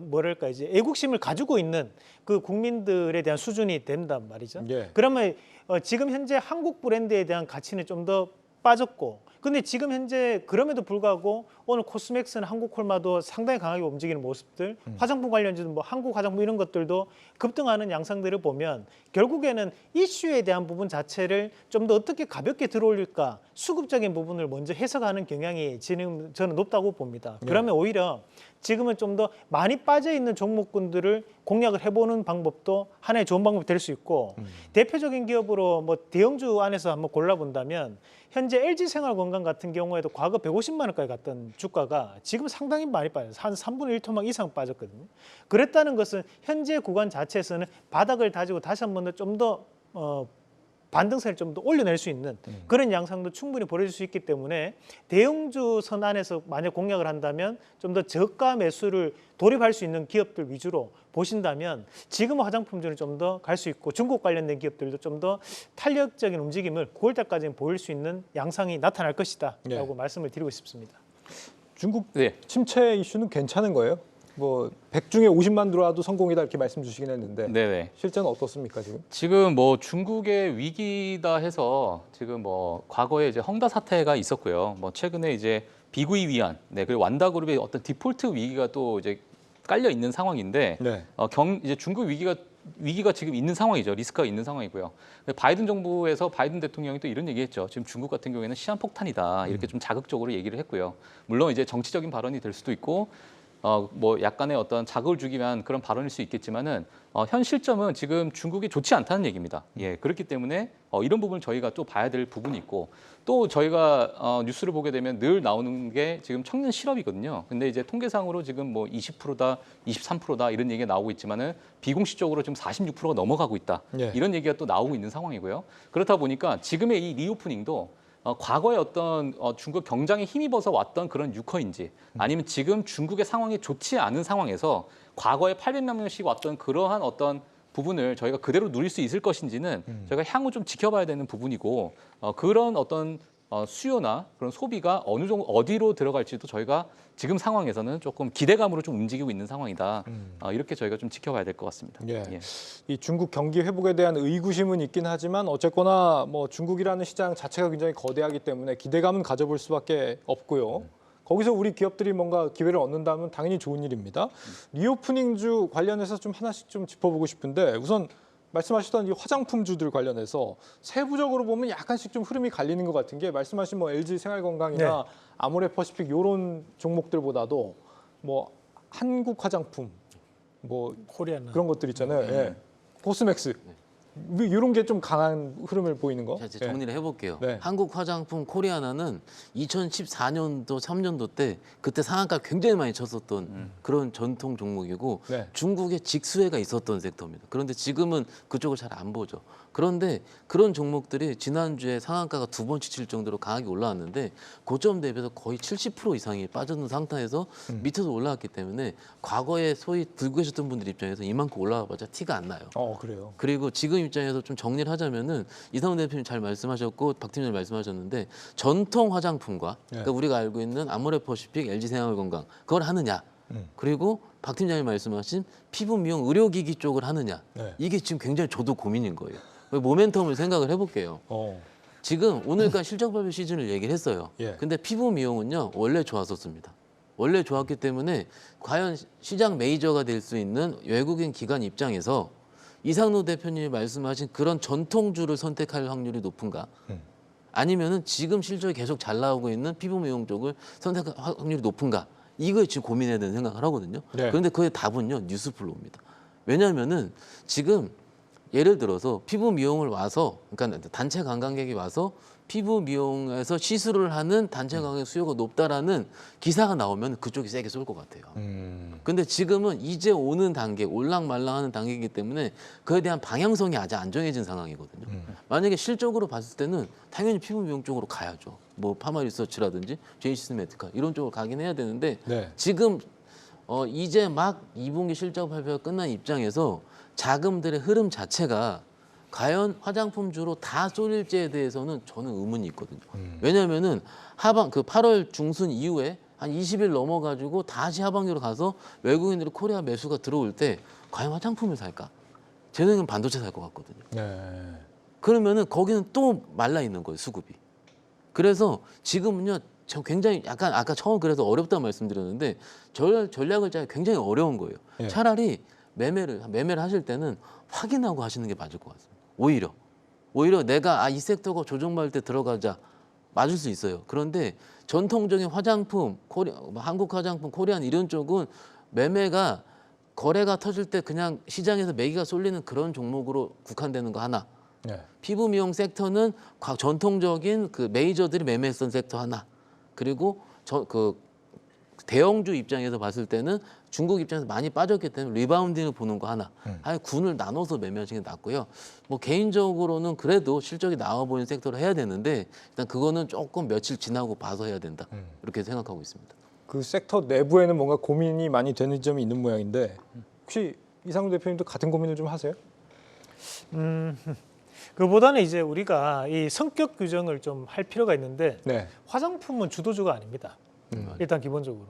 [SPEAKER 4] 뭐랄까 이제 애국심을 가지고 있는 그 국민들에 대한 수준이 된단 말이죠.
[SPEAKER 1] 예.
[SPEAKER 4] 그러면 지금 현재 한국 브랜드에 대한 가치는 좀 더 빠졌고 근데 지금 현재 그럼에도 불구하고 오늘 코스맥스는 한국 콜마도 상당히 강하게 움직이는 모습들 화장품 관련주도 뭐 한국 화장품 이런 것들도 급등하는 양상들을 보면 결국에는 이슈에 대한 부분 자체를 좀 더 어떻게 가볍게 들어올릴까 수급적인 부분을 먼저 해석하는 경향이 지금 저는 높다고 봅니다. 그러면 오히려 지금은 좀 더 많이 빠져 있는 종목군들을 공략을 해보는 방법도 하나의 좋은 방법이 될 수 있고 대표적인 기업으로 뭐 대형주 안에서 한번 골라본다면 현재 LG생활건강 같은 경우에도 과거 150만 원까지 갔던 주가가 지금 상당히 많이 빠졌어요. 한 3분의 1 토막 이상 빠졌거든요. 그랬다는 것은 현재 구간 자체에서는 바닥을 다지고 다시 한 번 더 좀 더 반등세를 좀 더 올려낼 수 있는 그런 양상도 충분히 벌어질 수 있기 때문에 대형주 선 안에서 만약 공략을 한다면 좀 더 저가 매수를 돌입할 수 있는 기업들 위주로 보신다면 지금 화장품주는 좀 더 갈 수 있고 중국 관련된 기업들도 좀 더 탄력적인 움직임을 9월 달까지는 보일 수 있는 양상이 나타날 것이다 라고 말씀을 드리고 싶습니다.
[SPEAKER 1] 중국
[SPEAKER 2] 네.
[SPEAKER 1] 침체 이슈는 괜찮은 거예요? 뭐 100 중에 50만 들어와도 성공이다 이렇게 말씀 주시긴 했는데
[SPEAKER 2] 네네.
[SPEAKER 1] 실제는 어떻습니까 지금?
[SPEAKER 2] 지금 뭐 중국의 위기다 해서 지금 뭐 과거에 이제 헝다 사태가 있었고요. 뭐 최근에 이제 비구이 위안, 네 그리고 완다그룹의 어떤 디폴트 위기가 또 이제 깔려 있는 상황인데
[SPEAKER 1] 네.
[SPEAKER 2] 이제 중국 위기가 지금 있는 상황이죠. 리스크가 있는 상황이고요. 바이든 정부에서 바이든 대통령이 또 이런 얘기했죠. 지금 중국 같은 경우에는 시한폭탄이다 이렇게 좀 자극적으로 얘기를 했고요. 물론 이제 정치적인 발언이 될 수도 있고. 뭐 약간의 어떤 자극을 주기 위한 그런 발언일 수 있겠지만은 현 실점은 지금 중국이 좋지 않다는 얘기입니다. 예, 그렇기 때문에 이런 부분을 저희가 또 봐야 될 부분이 있고 또 저희가 뉴스를 보게 되면 늘 나오는 게 지금 청년 실업이거든요. 근데 이제 통계상으로 지금 뭐 20%다, 23%다 이런 얘기가 나오고 있지만은 비공식적으로 지금 46%가 넘어가고 있다.
[SPEAKER 1] 예.
[SPEAKER 2] 이런 얘기가 또 나오고 있는 상황이고요. 그렇다 보니까 지금의 이 리오프닝도 과거에 어떤 중국 경장에 힘입어서 왔던 그런 유커인지 아니면 지금 중국의 상황이 좋지 않은 상황에서 과거에 800만 명씩 왔던 그러한 어떤 부분을 저희가 그대로 누릴 수 있을 것인지는 저희가 향후 좀 지켜봐야 되는 부분이고 그런 어떤 수요나 그런 소비가 어느 정도 어디로 들어갈지도 저희가 지금 상황에서는 조금 기대감으로 좀 움직이고 있는 상황이다. 이렇게 저희가 좀 지켜봐야 될 것 같습니다.
[SPEAKER 1] 예.
[SPEAKER 2] 예.
[SPEAKER 1] 이 중국 경기 회복에 대한 의구심은 있긴 하지만 어쨌거나 뭐 중국이라는 시장 자체가 굉장히 거대하기 때문에 기대감은 가져볼 수밖에 없고요. 거기서 우리 기업들이 뭔가 기회를 얻는다면 당연히 좋은 일입니다. 리오프닝주 관련해서 좀 하나씩 좀 짚어보고 싶은데 우선 말씀하셨던 이 화장품주들 관련해서 세부적으로 보면 약간씩 좀 흐름이 갈리는 것 같은 게 말씀하신 뭐 LG 생활건강이나 아모레퍼시픽 이런 종목들보다도 뭐 한국 화장품 뭐
[SPEAKER 4] 코리아나
[SPEAKER 1] 그런 것들 있잖아요. 예. 코스맥스 이런 게 좀 강한 흐름을 보이는 거.
[SPEAKER 3] 자, 이제 정리를 해볼게요.
[SPEAKER 1] 네.
[SPEAKER 3] 한국 화장품 코리아나는 2014년도, 3년도 때 그때 상한가 굉장히 많이 쳤었던 그런 전통 종목이고
[SPEAKER 1] 네.
[SPEAKER 3] 중국에 직수혜가 있었던 섹터입니다. 그런데 지금은 그쪽을 잘 안 보죠. 그런데 그런 종목들이 지난주에 상한가가 2번 치칠 정도로 강하게 올라왔는데 고점 대비해서 거의 70% 이상이 빠졌는 상태에서 밑에서 올라왔기 때문에 과거에 소위 들고 계셨던 분들 입장에서 이만큼 올라와봤자 티가 안 나요.
[SPEAKER 1] 그래요.
[SPEAKER 3] 그리고 지금 입장에서 좀 정리를 하자면은 이상훈 대표님 잘 말씀하셨고 박 팀장님 말씀하셨는데 전통 화장품과 그러니까 우리가 알고 있는 아모레퍼시픽, LG생활건강 그걸 하느냐 그리고 박 팀장님 말씀하신 피부 미용 의료기기 쪽을 하느냐
[SPEAKER 1] 네.
[SPEAKER 3] 이게 지금 굉장히 저도 고민인 거예요. 모멘텀을 생각을 해볼게요. 지금 오늘까지 실적 발표 시즌을 얘기를 했어요.
[SPEAKER 1] 예.
[SPEAKER 3] 근데 피부 미용은요 원래 좋았었습니다. 원래 좋았기 때문에 과연 시장 메이저가 될 수 있는 외국인 기관 입장에서 이상로 대표님이 말씀하신 그런 전통주를 선택할 확률이 높은가? 아니면은 지금 실적이 계속 잘 나오고 있는 피부 미용 쪽을 선택할 확률이 높은가? 이걸 지금 고민해야 되는 생각을 하거든요.
[SPEAKER 1] 네.
[SPEAKER 3] 그런데 그의 답은요 뉴스플로우입니다. 왜냐하면은 지금 예를 들어서 피부 미용을 와서 그러니까 단체 관광객이 와서 피부 미용에서 시술을 하는 단체 관광객 수요가 높다라는 기사가 나오면 그쪽이 세게 쏠 것 같아요. 근데 지금은 이제 오는 단계, 올랑말랑하는 단계이기 때문에 그에 대한 방향성이 아직 안 정해진 상황이거든요. 만약에 실적으로 봤을 때는 당연히 피부 미용 쪽으로 가야죠. 뭐 파마리서치라든지 제이시스메티카 이런 쪽으로 가긴 해야 되는데
[SPEAKER 1] 네.
[SPEAKER 3] 지금 이제 막 2분기 실적 발표가 끝난 입장에서 자금들의 흐름 자체가 과연 화장품주로 다 쏠릴지에 대해서는 저는 의문이 있거든요. 왜냐하면은 하반 그 8월 중순 이후에 한 20일 넘어가지고 다시 하반기로 가서 외국인들이 코리아 매수가 들어올 때 과연 화장품을 살까? 제 생각엔 반도체 살 것 같거든요.
[SPEAKER 1] 네.
[SPEAKER 3] 그러면은 거기는 또 말라 있는 거예요 수급이. 그래서 지금은요 저 굉장히 약간 아까 처음 그래서 어렵다 말씀드렸는데 전략을 짜기 굉장히 어려운 거예요.
[SPEAKER 1] 예.
[SPEAKER 3] 차라리 매매를 하실 때는 확인하고 하시는 게 맞을 것 같습니다. 오히려 내가 이 섹터가 조정받을 때 들어가자 맞을 수 있어요. 그런데 전통적인 화장품, 한국 화장품, 코리안 이런 쪽은 매매가 거래가 터질 때 그냥 시장에서 매기가 쏠리는 그런 종목으로 국한되는 거 하나.
[SPEAKER 1] 네.
[SPEAKER 3] 피부 미용 섹터는 전통적인 그 메이저들이 매매했던 섹터 하나. 그리고 대형주 입장에서 봤을 때는 중국 입장에서 많이 빠졌기 때문에 리바운딩을 보는 거 하나. 아예 군을 나눠서 매매하시는 게 낫고요. 뭐 개인적으로는 그래도 실적이 나와 보이는 섹터를 해야 되는데 일단 그거는 조금 며칠 지나고 봐서 해야 된다. 이렇게 생각하고 있습니다.
[SPEAKER 1] 그 섹터 내부에는 뭔가 고민이 많이 되는 점이 있는 모양인데 혹시 이상훈 대표님도 같은 고민을 좀 하세요?
[SPEAKER 4] 그보다는 이제 우리가 이 성격 규정을 좀 할 필요가 있는데
[SPEAKER 1] 네.
[SPEAKER 4] 화장품은 주도주가 아닙니다. 일단 기본적으로.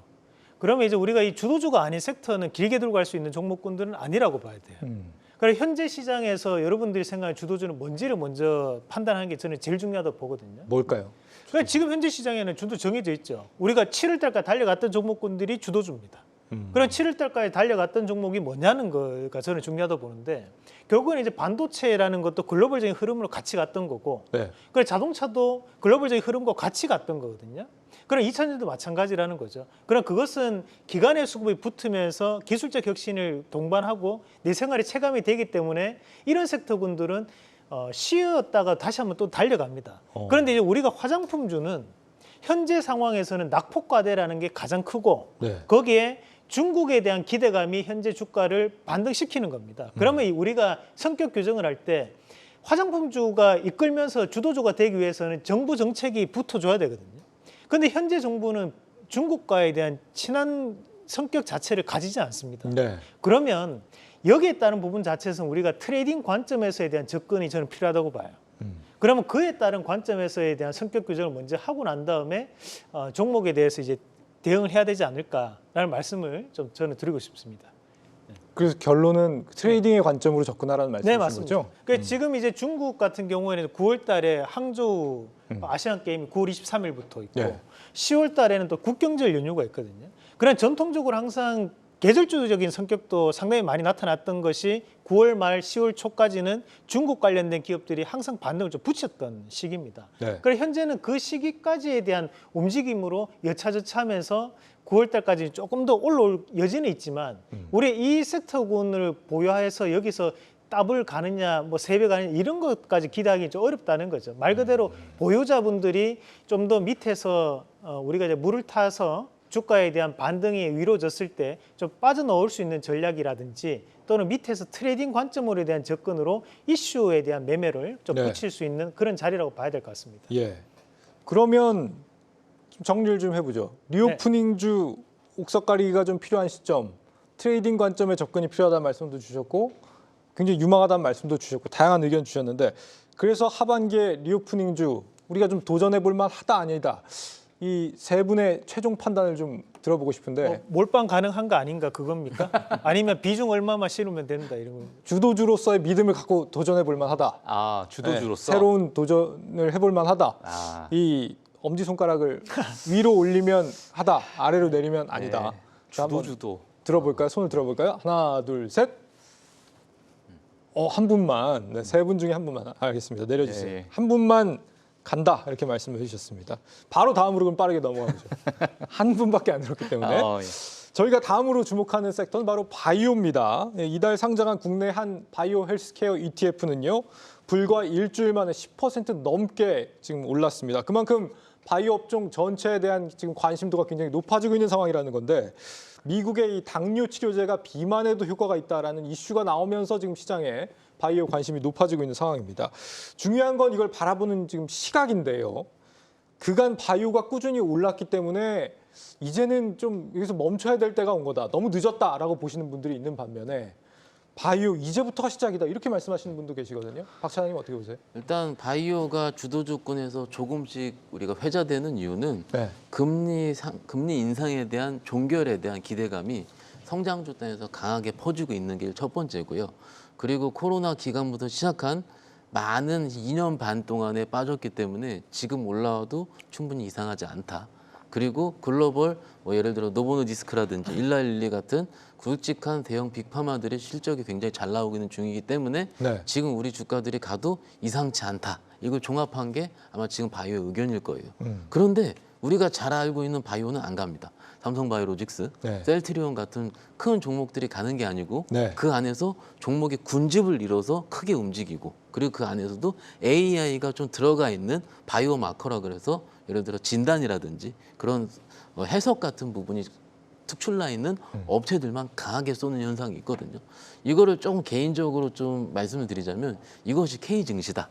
[SPEAKER 4] 그러면 이제 우리가 이 주도주가 아닌 섹터는 길게 들고 갈 수 있는 종목군들은 아니라고 봐야 돼요. 그래서 현재 시장에서 여러분들이 생각하는 주도주는 뭔지를 먼저 판단하는 게 저는 제일 중요하다고 보거든요.
[SPEAKER 1] 뭘까요?
[SPEAKER 4] 그러니까 지금 현재 시장에는 주도 정해져 있죠. 우리가 7월 달까지 달려갔던 종목군들이 주도주입니다. 그런 7월 달까지 달려갔던 종목이 뭐냐는 거가 저는 중요하다고 보는데 결국은 이제 반도체라는 것도 글로벌적인 흐름으로 같이 갔던 거고
[SPEAKER 1] 네.
[SPEAKER 4] 그래 자동차도 글로벌적인 흐름과 같이 갔던 거거든요. 그럼 2000년도 마찬가지라는 거죠. 그럼 그것은 기간의 수급이 붙으면서 기술적 혁신을 동반하고 내 생활에 체감이 되기 때문에 이런 섹터군들은 쉬었다가 다시 한번 또 달려갑니다. 그런데 이제 우리가 화장품주는 현재 상황에서는 낙폭과대라는 게 가장 크고
[SPEAKER 1] 네.
[SPEAKER 4] 거기에 중국에 대한 기대감이 현재 주가를 반등시키는 겁니다. 그러면 우리가 성격 규정을 할 때 화장품주가 이끌면서 주도주가 되기 위해서는 정부 정책이 붙어줘야 되거든요. 그런데 현재 정부는 중국과에 대한 친한 성격 자체를 가지지 않습니다.
[SPEAKER 1] 네.
[SPEAKER 4] 그러면 여기에 따른 부분 자체에서는 우리가 트레이딩 관점에서에 대한 접근이 저는 필요하다고 봐요. 그러면 그에 따른 관점에서에 대한 성격 규정을 먼저 하고 난 다음에 종목에 대해서 이제 대응을 해야 되지 않을까라는 말씀을 좀 저는 드리고 싶습니다.
[SPEAKER 1] 그래서 결론은 트레이딩의 관점으로 접근하라는
[SPEAKER 4] 네,
[SPEAKER 1] 말씀이신
[SPEAKER 4] 맞습니다.
[SPEAKER 1] 거죠?
[SPEAKER 4] 그러니까 지금 이제 중국 같은 경우에는 9월 달에 항저우 아시안 게임이 9월 23일부터 있고
[SPEAKER 1] 네.
[SPEAKER 4] 10월 달에는 또 국경절 연휴가 있거든요. 그런 전통적으로 항상 계절주적인 성격도 상당히 많이 나타났던 것이 9월 말 10월 초까지는 중국 관련된 기업들이 항상 반등을 좀 붙였던 시기입니다.
[SPEAKER 1] 네.
[SPEAKER 4] 그래서 현재는 그 시기까지에 대한 움직임으로 여차저차하면서 9월 달까지 조금 더 올라올 여지는 있지만 우리 이 섹터군을 보유해서 여기서 더블 가느냐, 뭐 3배 가느냐 이런 것까지 기대하기 좀 어렵다는 거죠. 말 그대로 보유자분들이 좀 더 밑에서 우리가 이제 물을 타서 주가에 대한 반등이 이루어졌을 때 좀 빠져나올 수 있는 전략이라든지 또는 밑에서 트레이딩 관점으로 대한 접근으로 이슈에 대한 매매를 좀
[SPEAKER 1] 네.
[SPEAKER 4] 붙일 수 있는 그런 자리라고 봐야 될 것 같습니다.
[SPEAKER 1] 예. 그러면 좀 정리를 좀 해보죠. 리오프닝주 옥석가리기가 좀 필요한 시점, 트레이딩 관점의 접근이 필요하다는 말씀도 주셨고 굉장히 유망하다는 말씀도 주셨고 다양한 의견 주셨는데 그래서 하반기에 리오프닝주 우리가 좀 도전해볼 만하다 아니다. 이 세 분의 최종 판단을 좀 들어보고 싶은데
[SPEAKER 4] 몰빵 가능한 거 아닌가 그겁니까? 아니면 비중 얼마만 실으면 된다 이런 거.
[SPEAKER 1] 주도주로서의 믿음을 갖고 도전해볼 만하다.
[SPEAKER 2] 아, 주도주로서.
[SPEAKER 1] 네, 새로운 도전을 해볼 만하다.
[SPEAKER 2] 아,
[SPEAKER 1] 이 엄지손가락을 위로 올리면 하다, 아래로 내리면 아니다.
[SPEAKER 2] 네.
[SPEAKER 1] 자, 한번
[SPEAKER 2] 주도주도.
[SPEAKER 1] 들어볼까요? 손을 들어볼까요? 하나, 둘, 셋. 한 분만, 네, 세 분 중에 한 분만. 알겠습니다. 내려주세요.
[SPEAKER 2] 네.
[SPEAKER 1] 한 분만 간다 이렇게 말씀을 해주셨습니다. 바로 다음으로 그럼 빠르게 넘어가죠. 한 분밖에 안 들었기 때문에.
[SPEAKER 2] 예.
[SPEAKER 1] 저희가 다음으로 주목하는 섹터는 바로 바이오입니다. 이달 상장한 국내 한 바이오 헬스케어 ETF는요. 불과 일주일 만에 10% 넘게 지금 올랐습니다. 그만큼 바이오 업종 전체에 대한 지금 관심도가 굉장히 높아지고 있는 상황이라는 건데 미국의 이 당뇨 치료제가 비만에도 효과가 있다라는 이슈가 나오면서 지금 시장에 바이오 관심이 높아지고 있는 상황입니다. 중요한 건 이걸 바라보는 지금 시각인데요. 그간 바이오가 꾸준히 올랐기 때문에 이제는 좀 여기서 멈춰야 될 때가 온 거다. 너무 늦었다라고 보시는 분들이 있는 반면에 바이오 이제부터가 시작이다. 이렇게 말씀하시는 분도 계시거든요. 박 차장님 어떻게 보세요?
[SPEAKER 3] 일단 바이오가 주도주권에서 조금씩 우리가 회자되는 이유는
[SPEAKER 1] 네.
[SPEAKER 3] 금리 인상에 대한 종결에 대한 기대감이 성장주 단에서 강하게 퍼지고 있는 게 첫 번째고요. 그리고 코로나 기간부터 시작한 많은 2년 반 동안에 빠졌기 때문에 지금 올라와도 충분히 이상하지 않다. 그리고 글로벌 뭐 예를 들어 노보노디스크라든지 일라일리 같은 굵직한 대형 빅파마들의 실적이 굉장히 잘 나오고 있는 중이기 때문에
[SPEAKER 1] 네.
[SPEAKER 3] 지금 우리 주가들이 가도 이상치 않다. 이걸 종합한 게 아마 지금 바이오의 의견일 거예요. 그런데 우리가 잘 알고 있는 바이오는 안 갑니다. 삼성바이오로직스,
[SPEAKER 1] 네.
[SPEAKER 3] 셀트리온 같은 큰 종목들이 가는 게 아니고
[SPEAKER 1] 네.
[SPEAKER 3] 그 안에서 종목의 군집을 이뤄서 크게 움직이고 그리고 그 안에서도 AI가 좀 들어가 있는 바이오 마커라 그래서 예를 들어 진단이라든지 그런 해석 같은 부분이 특출나 있는 업체들만 강하게 쏘는 현상이 있거든요. 이거를 조금 개인적으로 좀 말씀을 드리자면 이것이 K 증시다.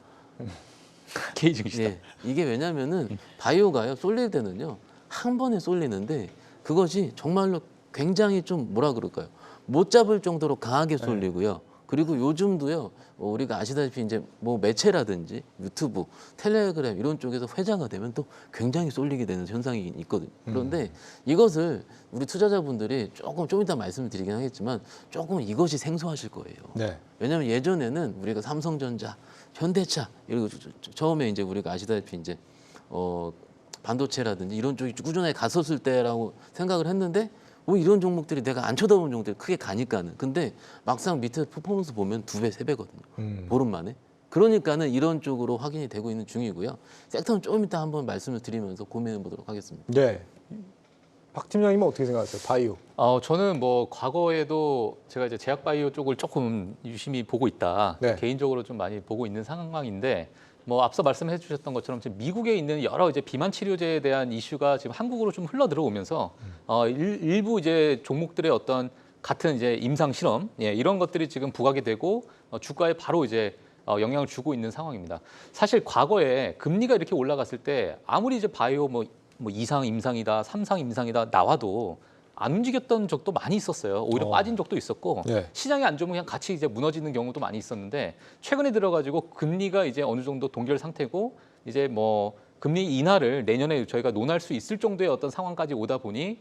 [SPEAKER 2] K 증시다.
[SPEAKER 3] 예, 이게 왜냐면은 바이오가요 쏠릴 때는요 한 번에 쏠리는데 그것이 정말로 굉장히 좀 뭐라 그럴까요? 못 잡을 정도로 강하게 쏠리고요. 그리고 요즘도요 우리가 아시다시피 이제 뭐 매체라든지 유튜브, 텔레그램 이런 쪽에서 회자가 되면 또 굉장히 쏠리게 되는 현상이 있거든요. 그런데 이것을 우리 투자자분들이 좀 이따 말씀을 드리긴 하겠지만 조금 이것이 생소하실 거예요.
[SPEAKER 1] 네.
[SPEAKER 3] 왜냐하면 예전에는 우리가 삼성전자, 현대차 이런 처음에 이제 우리가 아시다시피 이제 반도체라든지 이런 쪽이 꾸준하게 갔었을 때라고 생각을 했는데 이런 종목들이 내가 안 쳐다본 종목들이 크게 가니까는 근데 막상 밑에 퍼포먼스 보면 2배, 3배거든요. 보름 만에. 그러니까는 이런 쪽으로 확인이 되고 있는 중이고요. 섹터는 조금 이따 한번 말씀을 드리면서 고민해 보도록 하겠습니다.
[SPEAKER 1] 네. 박 팀장님은 어떻게 생각하세요? 바이오.
[SPEAKER 2] 저는 뭐 과거에도 제가 이제 제약 바이오 쪽을 조금 유심히 보고 있다.
[SPEAKER 1] 네.
[SPEAKER 2] 개인적으로 좀 많이 보고 있는 상황인데 뭐 앞서 말씀해 주셨던 것처럼 지금 미국에 있는 여러 이제 비만 치료제에 대한 이슈가 지금 한국으로 좀 흘러 들어오면서 일부 이제 종목들의 어떤 같은 이제 임상 실험 이런 것들이 지금 부각이 되고 주가에 바로 이제 영향을 주고 있는 상황입니다. 사실 과거에 금리가 이렇게 올라갔을 때 아무리 이제 바이오 뭐 2상 임상이다, 3상 임상이다 나와도 안 움직였던 적도 많이 있었어요. 오히려 빠진 적도 있었고
[SPEAKER 1] 네.
[SPEAKER 2] 시장이 안 좋으면 그냥 같이 이제 무너지는 경우도 많이 있었는데 최근에 들어가지고 금리가 이제 어느 정도 동결 상태고 이제 뭐 금리 인하를 내년에 저희가 논할 수 있을 정도의 어떤 상황까지 오다 보니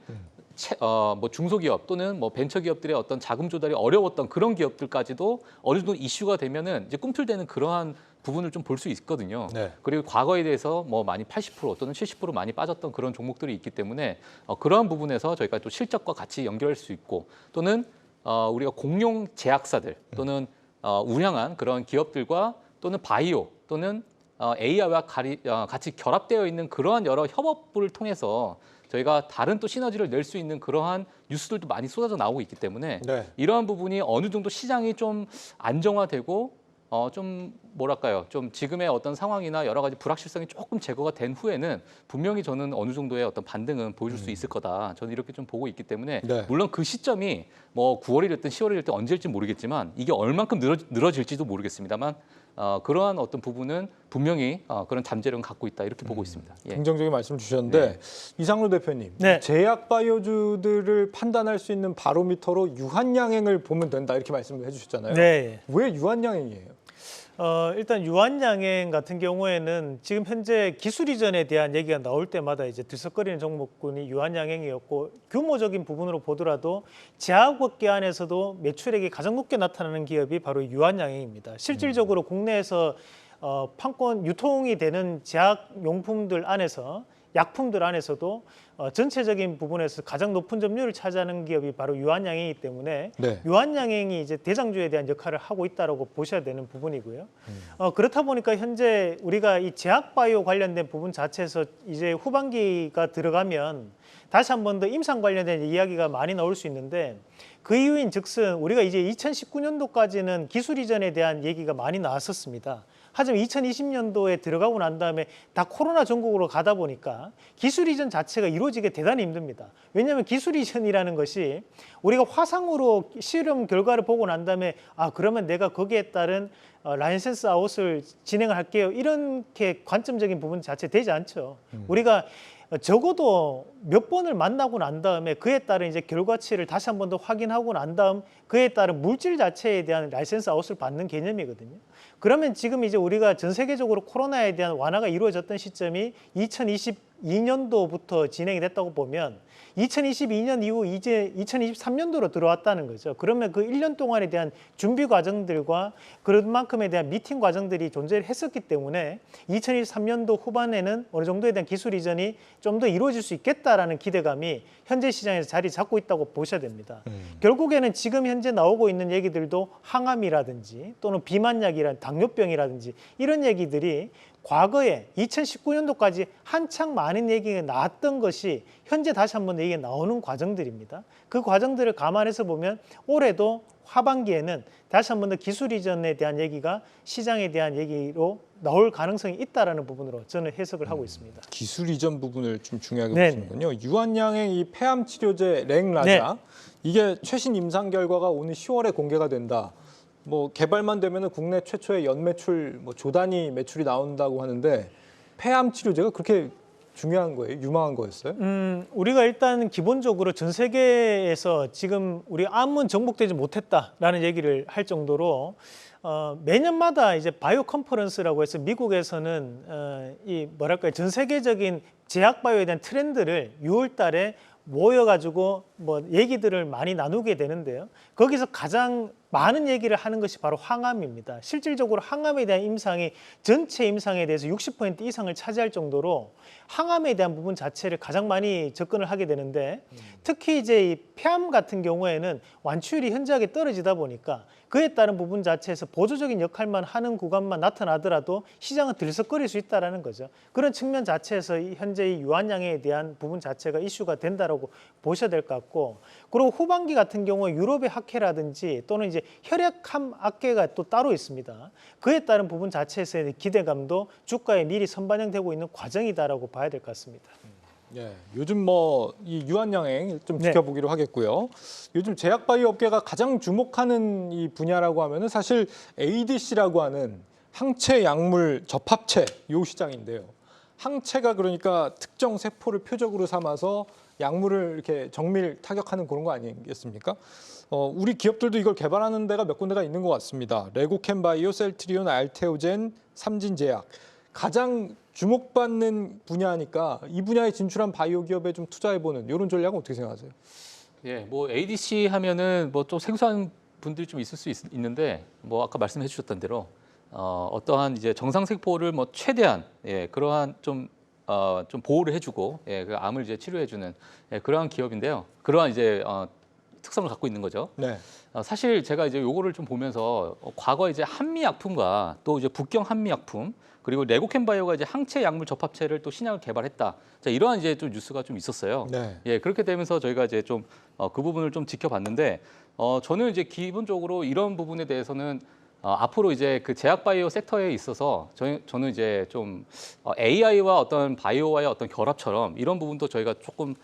[SPEAKER 2] 뭐 중소기업 또는 뭐 벤처기업들의 어떤 자금 조달이 어려웠던 그런 기업들까지도 어느 정도 이슈가 되면은 이제 꿈틀대는 그러한 부분을 좀 볼 수 있거든요.
[SPEAKER 1] 네.
[SPEAKER 2] 그리고 과거에 대해서 뭐 많이 80% 또는 70% 많이 빠졌던 그런 종목들이 있기 때문에 그러한 부분에서 저희가 또 실적과 같이 연결할 수 있고 또는 우리가 공룡 제약사들 또는 우량한 그런 기업들과 또는 바이오 또는 AI와 같이 결합되어 있는 그러한 여러 협업을 통해서 저희가 다른 또 시너지를 낼 수 있는 그러한 뉴스들도 많이 쏟아져 나오고 있기 때문에
[SPEAKER 1] 네.
[SPEAKER 2] 이러한 부분이 어느 정도 시장이 좀 안정화되고 좀 뭐랄까요, 좀 지금의 어떤 상황이나 여러 가지 불확실성이 조금 제거가 된 후에는 분명히 저는 어느 정도의 어떤 반등은 보여줄 수 있을 거다. 저는 이렇게 좀 보고 있기 때문에
[SPEAKER 1] 네.
[SPEAKER 2] 물론 그 시점이 뭐 9월이랬든 10월이랬든 언제일지 모르겠지만 이게 얼만큼 늘어질지도 모르겠습니다만 그러한 어떤 부분은 분명히 그런 잠재력은 갖고 있다 이렇게 보고 있습니다. 예.
[SPEAKER 1] 긍정적인 말씀 주셨는데 이상로 대표님,
[SPEAKER 4] 네.
[SPEAKER 1] 제약 바이오주들을 판단할 수 있는 바로미터로 유한양행을 보면 된다 이렇게 말씀을 해주셨잖아요.
[SPEAKER 4] 네.
[SPEAKER 1] 왜 유한양행이에요?
[SPEAKER 4] 일단 유한양행 같은 경우에는 지금 현재 기술 이전에 대한 얘기가 나올 때마다 이제 들썩거리는 종목군이 유한양행이었고 규모적인 부분으로 보더라도 제약업계 안에서도 매출액이 가장 높게 나타나는 기업이 바로 유한양행입니다. 실질적으로 국내에서 판권 유통이 되는 제약용품들 안에서 약품들 안에서도 전체적인 부분에서 가장 높은 점유율을 차지하는 기업이 바로 유한양행이기 때문에
[SPEAKER 1] 네.
[SPEAKER 4] 유한양행이 이제 대장주에 대한 역할을 하고 있다라고 보셔야 되는 부분이고요. 그렇다 보니까 현재 우리가 이 제약바이오 관련된 부분 자체에서 이제 후반기가 들어가면 다시 한 번 더 임상 관련된 이야기가 많이 나올 수 있는데 그 이유인즉슨 우리가 이제 2019년도까지는 기술 이전에 대한 얘기가 많이 나왔었습니다. 하지만 2020년도에 들어가고 난 다음에 다 코로나 전국으로 가다 보니까 기술 이전 자체가 이루어지기 대단히 힘듭니다. 왜냐하면 기술 이전이라는 것이 우리가 화상으로 실험 결과를 보고 난 다음에 그러면 내가 거기에 따른 라이센스 아웃을 진행을 할게요. 이렇게 관점적인 부분 자체 되지 않죠. 우리가 적어도 몇 번을 만나고 난 다음에 그에 따른 이제 결과치를 다시 한 번 더 확인하고 난 다음 그에 따른 물질 자체에 대한 라이센스 아웃을 받는 개념이거든요. 그러면 지금 이제 우리가 전 세계적으로 코로나에 대한 완화가 이루어졌던 시점이 2022년도부터 진행이 됐다고 보면 2022년 이후 이제 2023년도로 들어왔다는 거죠. 그러면 그 1년 동안에 대한 준비 과정들과 그런 만큼에 대한 미팅 과정들이 존재를 했었기 때문에 2023년도 후반에는 어느 정도에 대한 기술 이전이 좀 더 이루어질 수 있겠다라는 기대감이 현재 시장에서 자리 잡고 있다고 보셔야 됩니다. 결국에는 지금 현재 나오고 있는 얘기들도 항암이라든지 또는 비만약이라든지 당뇨병이라든지 이런 얘기들이 과거에 2019년도까지 한창 많은 얘기가 나왔던 것이 현재 다시 한번 얘기가 나오는 과정들입니다. 그 과정들을 감안해서 보면 올해도 하반기에는 다시 한번 더 기술 이전에 대한 얘기가 시장에 대한 얘기로 나올 가능성이 있다라는 부분으로 저는 해석을 하고 있습니다.
[SPEAKER 1] 기술 이전 부분을 좀 중요하게
[SPEAKER 4] 네네.
[SPEAKER 1] 보시는군요. 유한양행 이 폐암 치료제 랭라자
[SPEAKER 4] 네.
[SPEAKER 1] 이게 최신 임상 결과가 오는 10월에 공개가 된다. 뭐 개발만 되면은 국내 최초의 연매출 조 단위 매출이 나온다고 하는데 폐암 치료제가 그렇게 중요한 거예요? 유망한 거였어요?
[SPEAKER 4] 우리가 일단 기본적으로 전 세계에서 지금 우리 암은 정복되지 못했다라는 얘기를 할 정도로 매년마다 이제 바이오 컨퍼런스라고 해서 미국에서는 이 뭐랄까요 전 세계적인 제약 바이오에 대한 트렌드를 6월달에 모여가지고 뭐 얘기들을 많이 나누게 되는데요. 거기서 가장 많은 얘기를 하는 것이 바로 항암입니다. 실질적으로 항암에 대한 임상이 전체 임상에 대해서 60% 이상을 차지할 정도로 항암에 대한 부분 자체를 가장 많이 접근을 하게 되는데 특히 이제 이 폐암 같은 경우에는 완치율이 현저하게 떨어지다 보니까 그에 따른 부분 자체에서 보조적인 역할만 하는 구간만 나타나더라도 시장은 들썩거릴 수 있다는 거죠. 그런 측면 자체에서 현재 이 유한양에 대한 부분 자체가 이슈가 된다라고 보셔야 될 것 같고 그리고 후반기 같은 경우에 유럽의 학회라든지 또는 이제 혈액암 학회가 또 따로 있습니다. 그에 따른 부분 자체에서의 기대감도 주가에 미리 선반영되고 있는 과정이다라고 봐야 될 것 같습니다.
[SPEAKER 1] 예, 요즘 이 유한양행 좀
[SPEAKER 4] 네.
[SPEAKER 1] 지켜보기로 하겠고요. 요즘 제약 바이오 업계가 가장 주목하는 이 분야라고 하면은 사실 ADC라고 하는 항체 약물 접합체 요 시장인데요. 항체가 그러니까 특정 세포를 표적으로 삼아서 약물을 이렇게 정밀 타격하는 그런 거 아니겠습니까? 우리 기업들도 이걸 개발하는 데가 몇 군데가 있는 것 같습니다. 레고캠바이오, 셀트리온, 알테오젠, 삼진제약. 가장 주목받는 분야니까 이 분야에 진출한 바이오 기업에 좀 투자해보는 이런 전략은 어떻게 생각하세요?
[SPEAKER 2] 예, 뭐 ADC 하면은 뭐 좀 생소한 분들이 좀 있을 수 있는데 뭐 아까 말씀해 주셨던 대로 어떠한 이제 정상세포를 뭐 최대한 그러한 좀 보호를 해주고 그 암을 이제 치료해주는 그러한 기업인데요. 그러한 이제 특성을 갖고 있는 거죠.
[SPEAKER 1] 네.
[SPEAKER 2] 사실 제가 이제 요거를 좀 보면서 과거 이제 한미약품과 또 이제 북경 한미약품 그리고 레고캠바이오가 이제 항체 약물 접합체를 또 신약을 개발했다. 자, 이러한 이제 좀 뉴스가 좀 있었어요.
[SPEAKER 1] 네.
[SPEAKER 2] 예, 그렇게 되면서 저희가 이제 좀 그 부분을 좀 지켜봤는데 저는 이제 기본적으로 이런 부분에 대해서는 앞으로 이제 그 제약바이오 섹터에 있어서 저는 이제 좀 AI와 어떤 바이오와의 어떤 결합처럼 이런 부분도 저희가 조금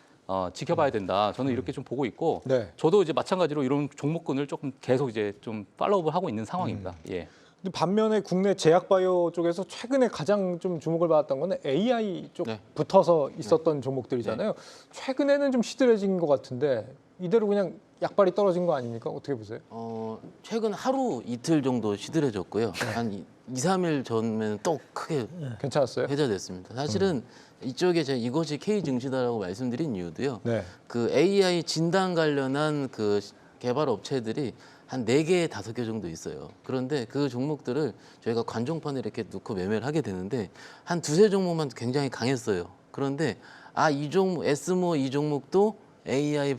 [SPEAKER 2] 지켜봐야 된다. 저는 이렇게 좀 보고 있고
[SPEAKER 1] 네.
[SPEAKER 2] 저도 이제 마찬가지로 이런 종목군을 조금 계속 이제 좀 팔로우를 하고 있는 상황입니다. 예.
[SPEAKER 1] 근데 반면에 국내 제약바이오 쪽에서 최근에 가장 좀 주목을 받았던 거는 AI 쪽
[SPEAKER 3] 네.
[SPEAKER 1] 붙어서 있었던 종목들이잖아요. 최근에는 좀 시들해진 것 같은데 이대로 그냥 약발이 떨어진 거 아닙니까? 어떻게 보세요?
[SPEAKER 3] 최근 하루 이틀 정도 시들해졌고요. 한 2, 3일 전에는 또 크게
[SPEAKER 1] 괜찮았어요?
[SPEAKER 3] 회자됐습니다. 사실은 이쪽에 제가 이것이 K 증시다라고 말씀드린 이유도요.
[SPEAKER 1] 네.
[SPEAKER 3] 그 AI 진단 관련한 그 개발 업체들이 한 4개, 5개 정도 있어요. 그런데 그 종목들을 저희가 관종판에 이렇게 넣고 매매를 하게 되는데 한 2, 3종목만 굉장히 강했어요. 그런데 이 종목, 에스모 이 종목도 AI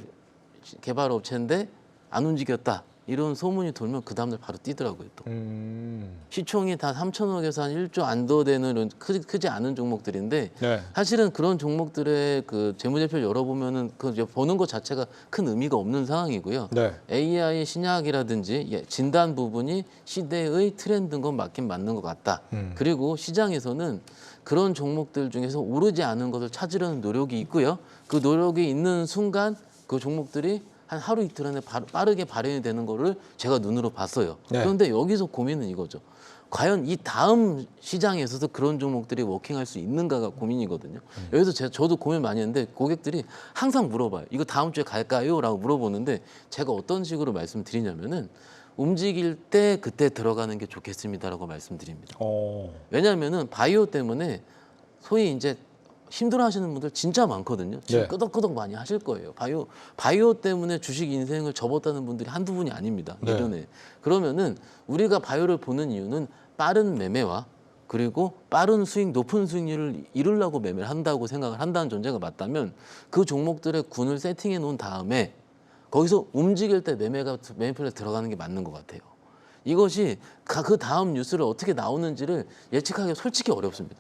[SPEAKER 3] 개발 업체인데 안 움직였다. 이런 소문이 돌면 그 다음날 바로 뛰더라고요. 또. 시총이 다 3천억에서 한 1조 안도 되는 이런 크지 않은 종목들인데
[SPEAKER 1] 네.
[SPEAKER 3] 사실은 그런 종목들의 그 재무제표를 열어보면은 그 이제 보는 것 자체가 큰 의미가 없는 상황이고요.
[SPEAKER 1] 네.
[SPEAKER 3] AI 신약이라든지 진단 부분이 시대의 트렌드인 건 맞긴 맞는 것 같다. 그리고 시장에서는 그런 종목들 중에서 오르지 않은 것을 찾으려는 노력이 있고요. 그 노력이 있는 순간 그 종목들이 한 하루 이틀 안에 빠르게 발현이 되는 거를 제가 눈으로 봤어요.
[SPEAKER 1] 네.
[SPEAKER 3] 그런데 여기서 고민은 이거죠. 과연 이 다음 시장에서도 그런 종목들이 워킹할 수 있는가가 고민이거든요. 여기서 저도 고민 많이 했는데 고객들이 항상 물어봐요. 이거 다음 주에 갈까요? 라고 물어보는데 제가 어떤 식으로 말씀드리냐면은 움직일 때 그때 들어가는 게 좋겠습니다라고 말씀드립니다. 왜냐하면은 바이오 때문에 소위 이제 힘들어하시는 분들 진짜 많거든요. 지금
[SPEAKER 1] 네.
[SPEAKER 3] 끄덕끄덕 많이 하실 거예요. 바이오 때문에 주식 인생을 접었다는 분들이 한두 분이 아닙니다.
[SPEAKER 1] 네.
[SPEAKER 3] 이전에. 그러면은 우리가 바이오를 보는 이유는 빠른 매매와 그리고 빠른 수익, 높은 수익률을 이루려고 매매를 한다고 생각을 한다는 전제가 맞다면 그 종목들의 군을 세팅해 놓은 다음에 거기서 움직일 때 매매표에 들어가는 게 맞는 것 같아요. 이것이 그 다음 뉴스를 어떻게 나오는지를 예측하기 솔직히 어렵습니다.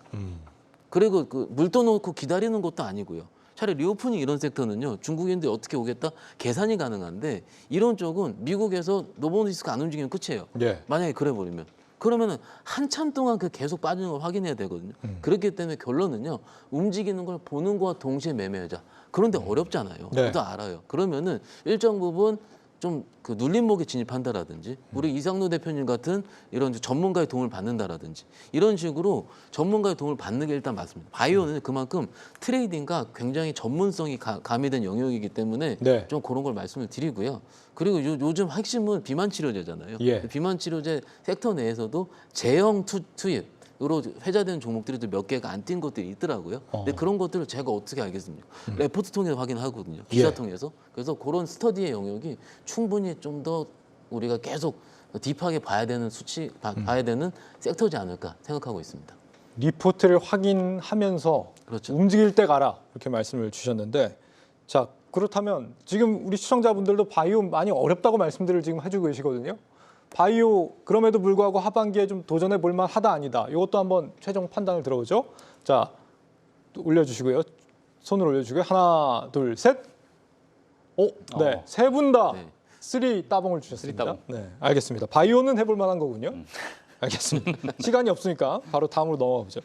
[SPEAKER 3] 그리고 그 물 떠놓고 기다리는 것도 아니고요. 차라리 리오프닝 이런 섹터는요. 중국인들이 어떻게 오겠다? 계산이 가능한데 이런 쪽은 미국에서 노보노디스크가 안 움직이면 끝이에요.
[SPEAKER 1] 네.
[SPEAKER 3] 만약에 그래 버리면. 그러면은 한참 동안 그 계속 빠지는 걸 확인해야 되거든요. 그렇기 때문에 결론은요. 움직이는 걸 보는 거와 동시에 매매하자. 그런데 어렵잖아요.
[SPEAKER 1] 네.
[SPEAKER 3] 저도 알아요. 그러면은 일정 부분 좀 그 눌림목에 진입한다라든지 우리 이상로 대표님 같은 이런 전문가의 도움을 받는다라든지 이런 식으로 전문가의 도움을 받는 게 일단 맞습니다. 바이오는 그만큼 트레이딩과 굉장히 전문성이 가미된 영역이기 때문에
[SPEAKER 1] 네.
[SPEAKER 3] 좀 그런 걸 말씀을 드리고요. 그리고 요즘 핵심은 비만 치료제잖아요.
[SPEAKER 1] 예.
[SPEAKER 3] 비만 치료제 섹터 내에서도 제형 투입으로 회자되는 종목들이 또 몇 개가 안 뛴 것들이 있더라고요. 근데 그런 것들을 제가 어떻게 알겠습니까? 레포트 통해서 확인하거든요. 기사
[SPEAKER 1] 예.
[SPEAKER 3] 통해서. 그래서 그런 스터디의 영역이 충분히 좀 더 우리가 계속 딥하게 봐야 되는 봐야 되는 섹터지 않을까 생각하고 있습니다.
[SPEAKER 1] 리포트를 확인하면서
[SPEAKER 3] 그렇죠.
[SPEAKER 1] 움직일 때 가라 이렇게 말씀을 주셨는데 자 그렇다면 지금 우리 시청자분들도 바이오 많이 어렵다고 말씀들을 지금 해주고 계시거든요. 바이오 그럼에도 불구하고 하반기에 좀 도전해 볼 만하다 아니다. 이것도 한번 최종 판단을 들어보죠. 자 올려주시고요. 손을 올려주고요. 하나 둘 셋. 네, 세 분 다
[SPEAKER 3] 네.
[SPEAKER 1] 쓰리 따봉을 주셨습니다.
[SPEAKER 2] 따봉?
[SPEAKER 1] 네, 알겠습니다. 바이오는 해볼 만한 거군요. 알겠습니다. 시간이 없으니까 바로 다음으로 넘어가 보죠.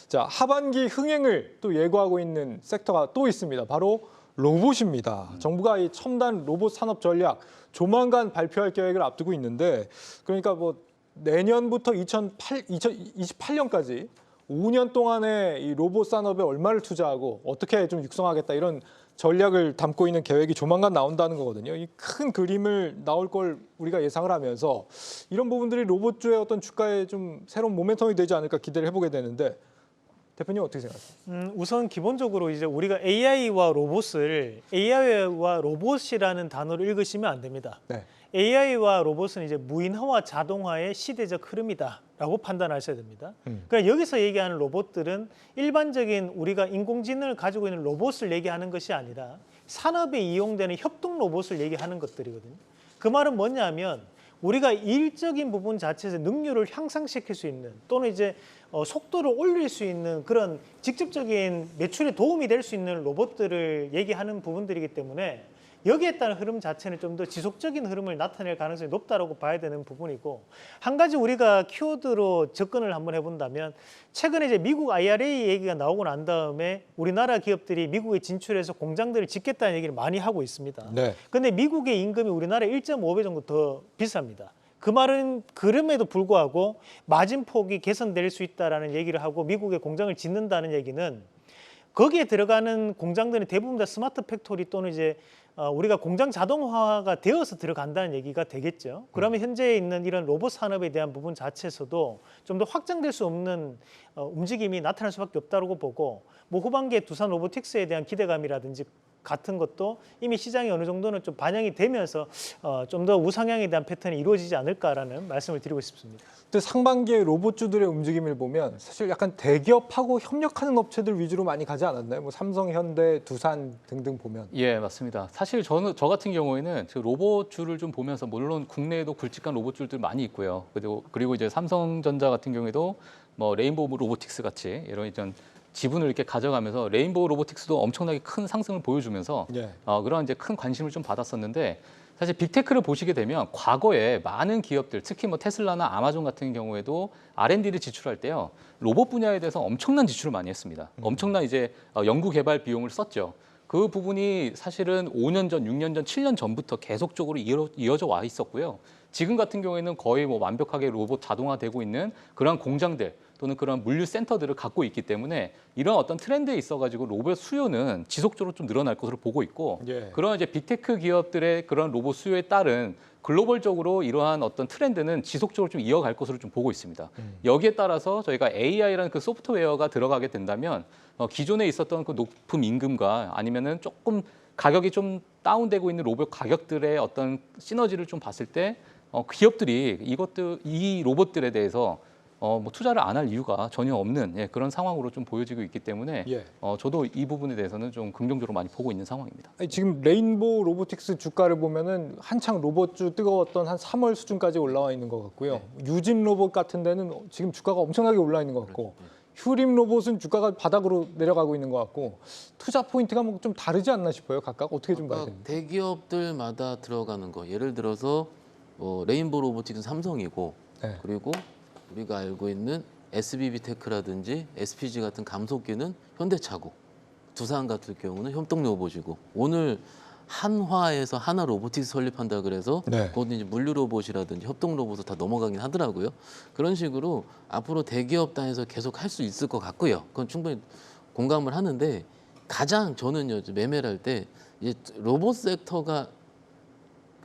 [SPEAKER 1] 자, 하반기 흥행을 또 예고하고 있는 sek터가 또 있습니다. 바로 로봇입니다. 정부가 이 첨단 로봇 산업 전략 조만간 발표할 계획을 앞두고 있는데 그러니까 뭐 내년부터 2028년까지 5년 동안에 이 로봇 산업에 얼마를 투자하고 어떻게 좀 육성하겠다 이런 전략을 담고 있는 계획이 조만간 나온다는 거거든요. 이 큰 그림을 나올 걸 우리가 예상을 하면서 이런 부분들이 로봇주의 어떤 주가에 좀 새로운 모멘텀이 되지 않을까 기대를 해보게 되는데 대표님 어떻게 생각하세요?
[SPEAKER 4] 우선 기본적으로 이제 우리가 AI와 로봇이라는 단어를 읽으시면 안 됩니다.
[SPEAKER 1] 네.
[SPEAKER 4] AI와 로봇은 이제 무인화와 자동화의 시대적 흐름이다라고 판단하셔야 됩니다. 그러니까 여기서 얘기하는 로봇들은 일반적인 우리가 인공지능을 가지고 있는 로봇을 얘기하는 것이 아니라 산업에 이용되는 협동 로봇을 얘기하는 것들이거든요. 그 말은 뭐냐면 우리가 일적인 부분 자체에서 능률을 향상시킬 수 있는 또는 이제 속도를 올릴 수 있는 그런 직접적인 매출에 도움이 될 수 있는 로봇들을 얘기하는 부분들이기 때문에 여기에 따른 흐름 자체는 좀 더 지속적인 흐름을 나타낼 가능성이 높다고 봐야 되는 부분이고, 한 가지 우리가 키워드로 접근을 한번 해본다면 최근에 이제 미국 IRA 얘기가 나오고 난 다음에 우리나라 기업들이 미국에 진출해서 공장들을 짓겠다는 얘기를 많이 하고 있습니다.
[SPEAKER 1] 네.
[SPEAKER 4] 근데 미국의 임금이 우리나라 1.5배 정도 더 비쌉니다. 그 말은 그럼에도 불구하고 마진폭이 개선될 수 있다라는 얘기를 하고 미국에 공장을 짓는다는 얘기는 거기에 들어가는 공장들은 대부분 다 스마트 팩토리 또는 이제 우리가 공장 자동화가 되어서 들어간다는 얘기가 되겠죠. 그러면 현재 있는 이런 로봇 산업에 대한 부분 자체에서도 좀 더 확장될 수 없는 움직임이 나타날 수밖에 없다고 보고, 뭐 후반기에 두산 로보틱스에 대한 기대감이라든지 같은 것도 이미 시장이 어느 정도는 좀 반영이 되면서 좀 더 우상향에 대한 패턴이 이루어지지 않을까라는 말씀을 드리고 싶습니다.
[SPEAKER 1] 근데 상반기에 로봇주들의 움직임을 보면 사실 약간 대기업하고 협력하는 업체들 위주로 많이 가지 않았나요? 뭐 삼성, 현대, 두산 등등 보면.
[SPEAKER 2] 예, 맞습니다. 사실 저 같은 경우에는 그 로봇줄을 좀 보면서 물론 국내에도 굵직한 로봇줄들 많이 있고요. 그리고 이제 삼성전자 같은 경우에도 뭐 레인보우 로보틱스 같이 이런 지분을 이렇게 가져가면서 레인보우 로보틱스도 엄청나게 큰 상승을 보여주면서
[SPEAKER 1] 예.
[SPEAKER 2] 그런 이제 큰 관심을 좀 받았었는데, 사실 빅테크를 보시게 되면 과거에 많은 기업들, 특히 뭐 테슬라나 아마존 같은 경우에도 R&D를 지출할 때요, 로봇 분야에 대해서 엄청난 지출을 많이 했습니다. 엄청난 이제 연구 개발 비용을 썼죠. 그 부분이 사실은 5년 전, 6년 전, 7년 전부터 계속적으로 이어져 와 있었고요. 지금 같은 경우에는 거의 뭐 완벽하게 로봇 자동화되고 있는 그런 공장들 또는 그런 물류 센터들을 갖고 있기 때문에 이런 어떤 트렌드에 있어가지고 로봇 수요는 지속적으로 좀 늘어날 것으로 보고 있고,
[SPEAKER 1] 예.
[SPEAKER 2] 그런 이제 빅테크 기업들의 그런 로봇 수요에 따른 글로벌적으로 이러한 어떤 트렌드는 지속적으로 좀 이어갈 것으로 좀 보고 있습니다. 여기에 따라서 저희가 AI라는 그 소프트웨어가 들어가게 된다면 기존에 있었던 그 높은 임금과 아니면은 조금 가격이 좀 다운되고 있는 로봇 가격들의 어떤 시너지를 좀 봤을 때 기업들이 이 로봇들에 대해서 뭐 투자를 안 할 이유가 전혀 없는 그런 상황으로 좀 보여지고 있기 때문에
[SPEAKER 1] 예.
[SPEAKER 2] 저도 이 부분에 대해서는 좀 긍정적으로 많이 보고 있는 상황입니다.
[SPEAKER 1] 아니, 지금 레인보우 로보틱스 주가를 보면은 한창 로봇주 뜨거웠던 한 3월 수준까지 올라와 있는 것 같고요. 유진 로봇 같은 데는 지금 주가가 엄청나게 올라 있는 것 같고, 휴림 로봇은 주가가 바닥으로 내려가고 있는 것 같고, 투자 포인트가 뭐 좀 다르지 않나 싶어요. 각각 어떻게 좀 봐야 됩니까?
[SPEAKER 3] 대기업들마다 들어가는 거, 예를 들어서 레인보우 로보틱스는 삼성이고,
[SPEAKER 1] 네.
[SPEAKER 3] 그리고 우리가 알고 있는 SBB테크라든지 SPG 같은 감속기는 현대차고, 두산 같은 경우는 협동로봇이고, 오늘 한화에서 하나 로보틱스 설립한다 그래서
[SPEAKER 1] 네.
[SPEAKER 3] 곧 이제 물류 로봇이라든지 협동 로봇을 다 넘어가긴 하더라고요. 그런 식으로 앞으로 대기업 단에서 계속 할 수 있을 것 같고요. 그건 충분히 공감을 하는데, 가장 저는요, 매매를 할 때 이제 로봇 섹터가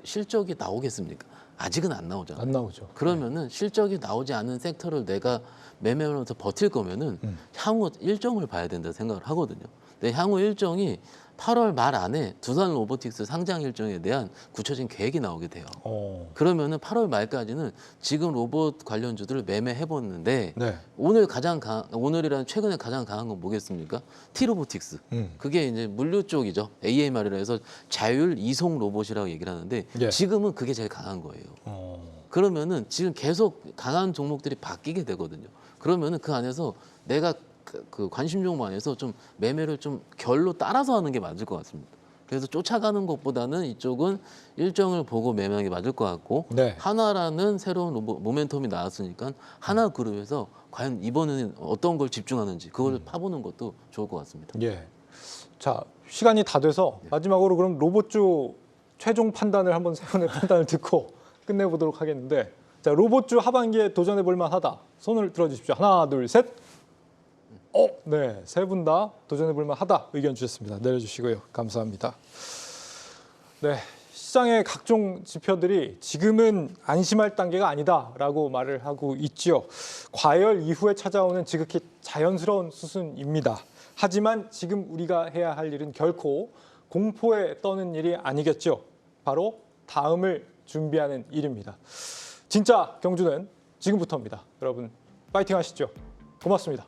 [SPEAKER 3] 실적이 나오겠습니까? 아직은 안 나오잖아요.
[SPEAKER 1] 안 나오죠.
[SPEAKER 3] 그러면은 실적이 나오지 않은 섹터를 내가 매매하면서 버틸 거면은 향후 일정을 봐야 된다 생각을 하거든요. 근데 향후 일정이 8월 말 안에 두산 로보틱스 상장 일정에 대한 구체적인 계획이 나오게 돼요. 그러면은 8월 말까지는 지금 로봇 관련주들을 매매해봤는데,
[SPEAKER 1] 네.
[SPEAKER 3] 오늘이란 최근에 가장 강한 건 뭐겠습니까? T로보틱스. 그게 이제 물류 쪽이죠. AMR이라 해서 자율 이송 로봇이라고 얘기를 하는데,
[SPEAKER 1] 예.
[SPEAKER 3] 지금은 그게 제일 강한 거예요. 그러면은 지금 계속 강한 종목들이 바뀌게 되거든요. 그러면은 그 안에서 내가 그 관심 종목 안에서 좀 매매를 좀 결로 따라서 하는 게 맞을 것 같습니다. 그래서 쫓아가는 것보다는 이쪽은 일정을 보고 매매하는 게 맞을 것 같고,
[SPEAKER 1] 네.
[SPEAKER 3] 하나라는 새로운 모멘텀이 나왔으니까 하나 그룹에서 과연 이번에는 어떤 걸 집중하는지 그걸 파보는 것도 좋을 것 같습니다.
[SPEAKER 1] 예. 자, 시간이 다 돼서 마지막으로 그럼 로봇주 최종 판단을 한번 세 분의 판단을 듣고 끝내보도록 하겠는데, 자, 로봇주 하반기에 도전해 볼 만하다. 손을 들어주십시오. 하나, 둘, 셋. 네, 세 분 다 도전해 볼 만하다 의견 주셨습니다. 내려주시고요. 감사합니다. 네, 시장의 각종 지표들이 지금은 안심할 단계가 아니다라고 말을 하고 있죠. 과열 이후에 찾아오는 지극히 자연스러운 수순입니다. 하지만 지금 우리가 해야 할 일은 결코 공포에 떠는 일이 아니겠죠. 바로 다음을 준비하는 일입니다. 진짜 경주는 지금부터입니다. 여러분 파이팅 하시죠. 고맙습니다.